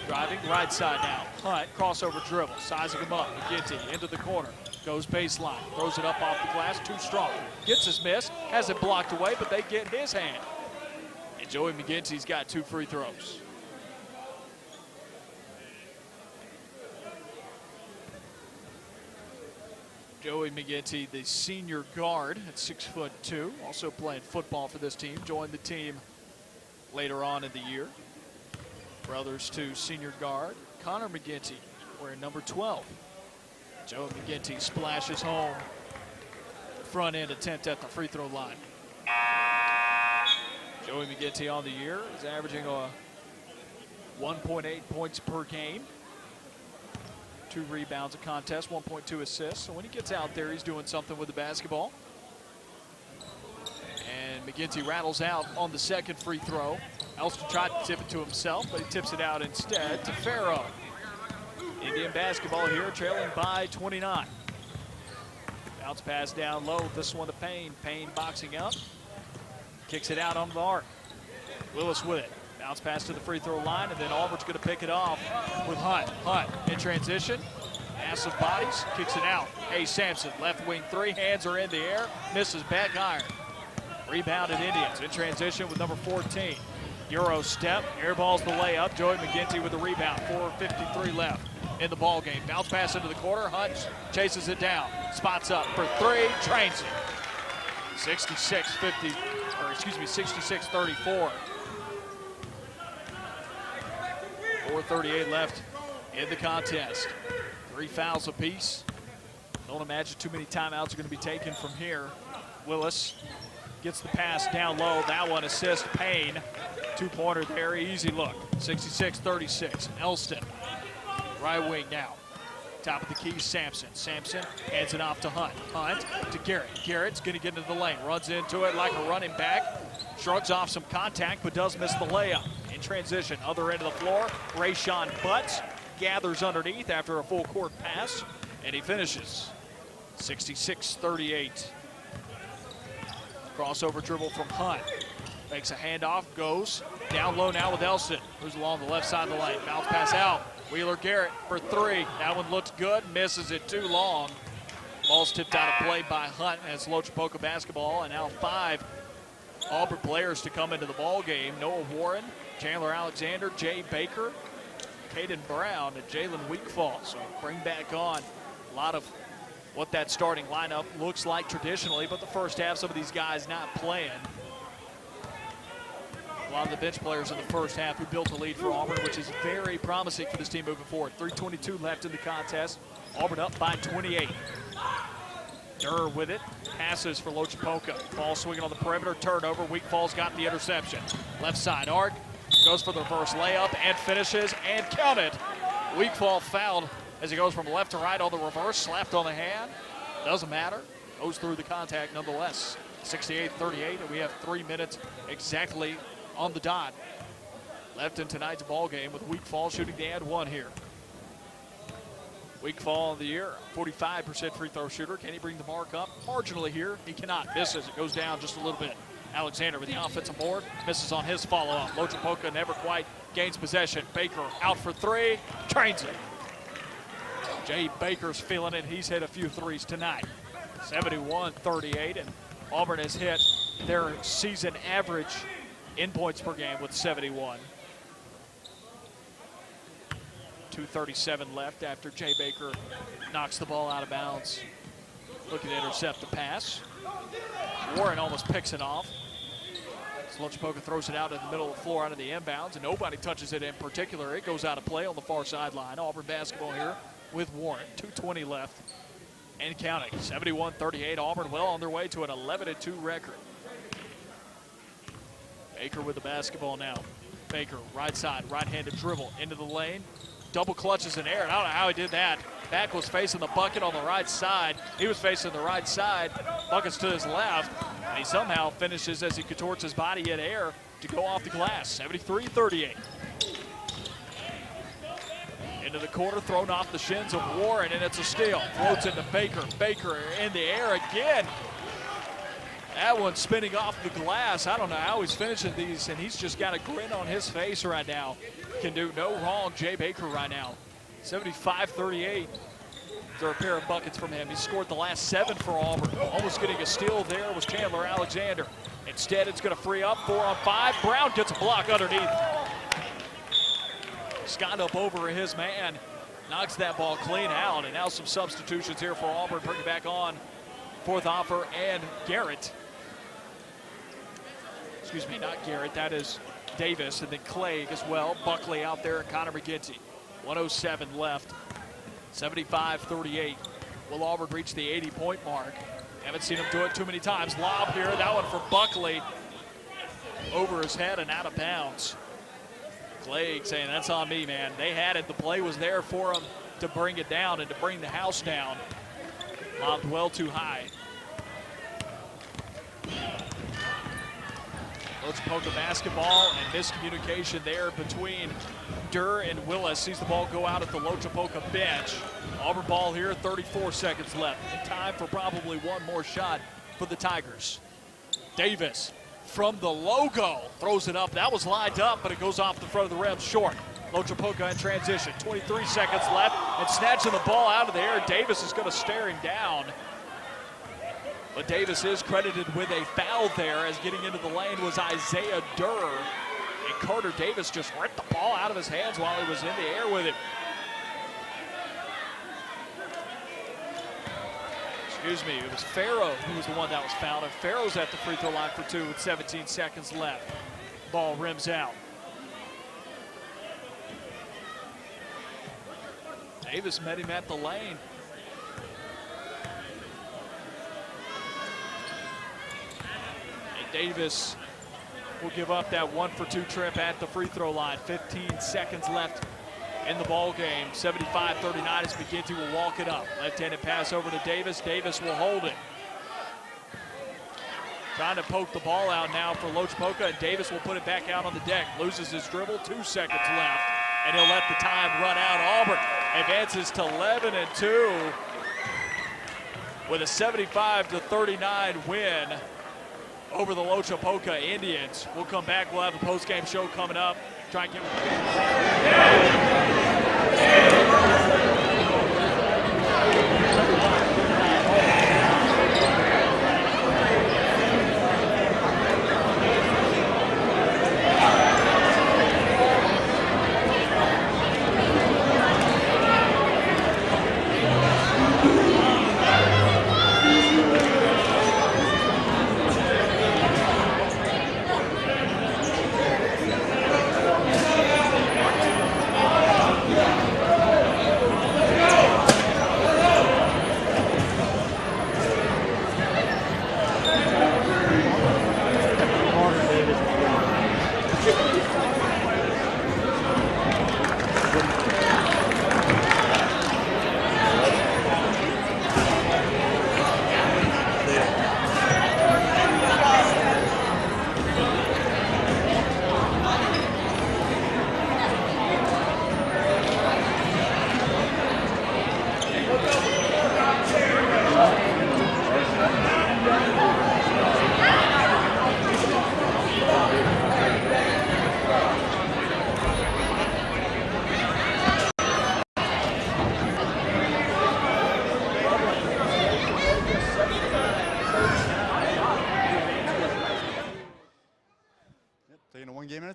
Driving right side now. Hunt, crossover dribble, sizing him up. McGinty into the corner, goes baseline, throws it up off the glass, too strong. Gets his miss, has it blocked away, but they get his hand. And Joey McGinty's got 2 free throws. Joey McGinty, the senior guard at 6'2", also playing football for this team, joined the team later on in the year. Brothers to senior guard, Connor McGinty, wearing number 12. Joey McGinty splashes home. Front end attempt at the free throw line. Joey McGinty on the year is averaging 1.8 points per game. 2 rebounds a contest, 1.2 assists. So when he gets out there, he's doing something with the basketball. And McGinty rattles out on the second free throw. Elston tried to tip it to himself, but he tips it out instead to Farrow. Indian basketball here, trailing by 29. Bounce pass down low. This one to Payne. Payne boxing up. Kicks it out on the arc. Willis with it. Bounce pass to the free throw line, and then Auburn's going to pick it off with Hunt. Hunt in transition. Massive bodies. Kicks it out. Hayes Sampson, left wing 3. Hands are in the air. Misses back iron. Rebounded Indians in transition with number 14. Euro step. Airballs the layup. Joey McGinty with the rebound. 4:53 left in the ball game. Bounce pass into the corner. Hunt chases it down. Spots up for 3. Trains it. 66-34. 4:38 left in the contest. 3 fouls apiece. Don't imagine too many timeouts are going to be taken from here. Willis gets the pass down low. That one assist Payne. 2-pointer there, easy look. 66-36. Elston, right wing now. Top of the key, Sampson. Sampson hands it off to Hunt. Hunt to Garrett. Garrett's going to get into the lane. Runs into it like a running back. Shrugs off some contact, but does miss the layup. In transition, other end of the floor, Rayshawn Butts gathers underneath after a full court pass, and he finishes. 66-38. Crossover dribble from Hunt. Makes a handoff, goes down low now with Elston, who's along the left side of the lane. Bounce pass out. Wheeler Garrett for 3. That one looked good, misses it too long. Ball's tipped out of play by Hunt as Loachapoka basketball, and now 5 Auburn players to come into the ball game. Noah Warren, Chandler Alexander, Jay Baker, Caden Brown, and Jalen Weekfall. So bring back on a lot of what that starting lineup looks like traditionally, but the first half, some of these guys not playing. A lot of the bench players in the first half who built a lead for Auburn, which is very promising for this team moving forward. 3:22 left in the contest. Auburn up by 28. Durr with it, passes for Loachapoka. Ball swinging on the perimeter, turnover. Weak Falls got the interception. Left side arc, goes for the reverse layup and finishes and counted. Weak Fall fouled as he goes from left to right on the reverse, slapped on the hand. Doesn't matter, goes through the contact nonetheless. 68-38, and we have 3 minutes exactly on the dot left in tonight's ball game with Weak Fall shooting the and one here. Weak Fall of the year, 45% free throw shooter. Can he bring the mark up? Marginally here. He cannot. Misses. It goes down just a little bit. Alexander with the offensive board. Misses on his follow-up. Loachapoka never quite gains possession. Baker out for three. Trains it. Jay Baker's feeling it. He's hit a few threes tonight. 71-38, and Auburn has hit their season average in points per game with 71. 2:37 left after Jay Baker knocks the ball out of bounds. Looking to intercept the pass. Warren almost picks it off. Loachapoka throws it out in the middle of the floor out of the inbounds, and nobody touches it in particular. It goes out of play on the far sideline. Auburn basketball here with Warren. 2:20 left and counting. 71-38. Auburn well on their way to an 11-2 record. Baker with the basketball now. Baker, right side, right-handed dribble into the lane. Double clutches in air, and I don't know how he did that. Back was facing the bucket on the right side. He was facing the right side. Bucket's to his left, and he somehow finishes as he contorts his body in air to go off the glass. 73-38. Into the corner, thrown off the shins of Warren, and it's a steal. Floats into Baker. Baker in the air again. That one spinning off the glass. I don't know how he's finishing these, and he's just got a grin on his face right now. Can do no wrong, Jay Baker right now. 75-38. There are a pair of buckets from him. He scored the last 7 for Auburn. Almost getting a steal there was Chandler Alexander. Instead, it's going to free up 4 on 5. Brown gets a block underneath. Scott up over his man, knocks that ball clean out, and now some substitutions here for Auburn. Bring it back on. Forthoffer and Garrett. Excuse me, not Garrett, that is Davis, and then Clegg as well. Buckley out there, and Connor McGinty. 107 left, 75-38. Will Auburn reach the 80-point mark? Haven't seen him do it too many times. Lob here, that one for Buckley. Over his head and out of bounds. Clegg saying, that's on me, man. They had it, the play was there for him to bring it down and to bring the house down. Lobbed well too high. Loachapoka basketball and miscommunication there between Durr and Willis. Sees the ball go out at the Loachapoka bench. Auburn ball here, 34 seconds left. In time for probably one more shot for the Tigers. Davis from the logo throws it up. That was lined up, but it goes off the front of the rim short. Loachapoka in transition. 23 seconds left and snatching the ball out of the air. Davis is going to stare him down. But Davis is credited with a foul there, as getting into the lane was Isaiah Durr. And Carter Davis just ripped the ball out of his hands while he was in the air with it. Excuse me, it was Farrow who was the one that was fouled. And Farrow's at the free throw line for 2 with 17 seconds left. Ball rims out. Davis met him at the lane. Davis will give up that 1-for-2 trip at the free throw line. 15 seconds left in the ball game. 75-39 as McGinty will walk it up. Left-handed pass over to Davis. Davis will hold it. Trying to poke the ball out now for Loachapoka, and Davis will put it back out on the deck. Loses his dribble, 2 seconds left, and he'll let the time run out. Auburn advances to 11-2 with a 75-39 win over the Loachapoka Indians. We'll come back. We'll have a post-game show coming up. Try and get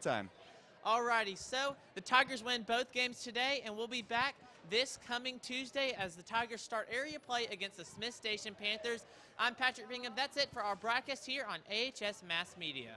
time. Alrighty, so the Tigers win both games today, and we'll be back this coming Tuesday as the Tigers start area play against the Smith Station Panthers. I'm Patrick Bingham. That's it for our broadcast here on AHS Mass Media.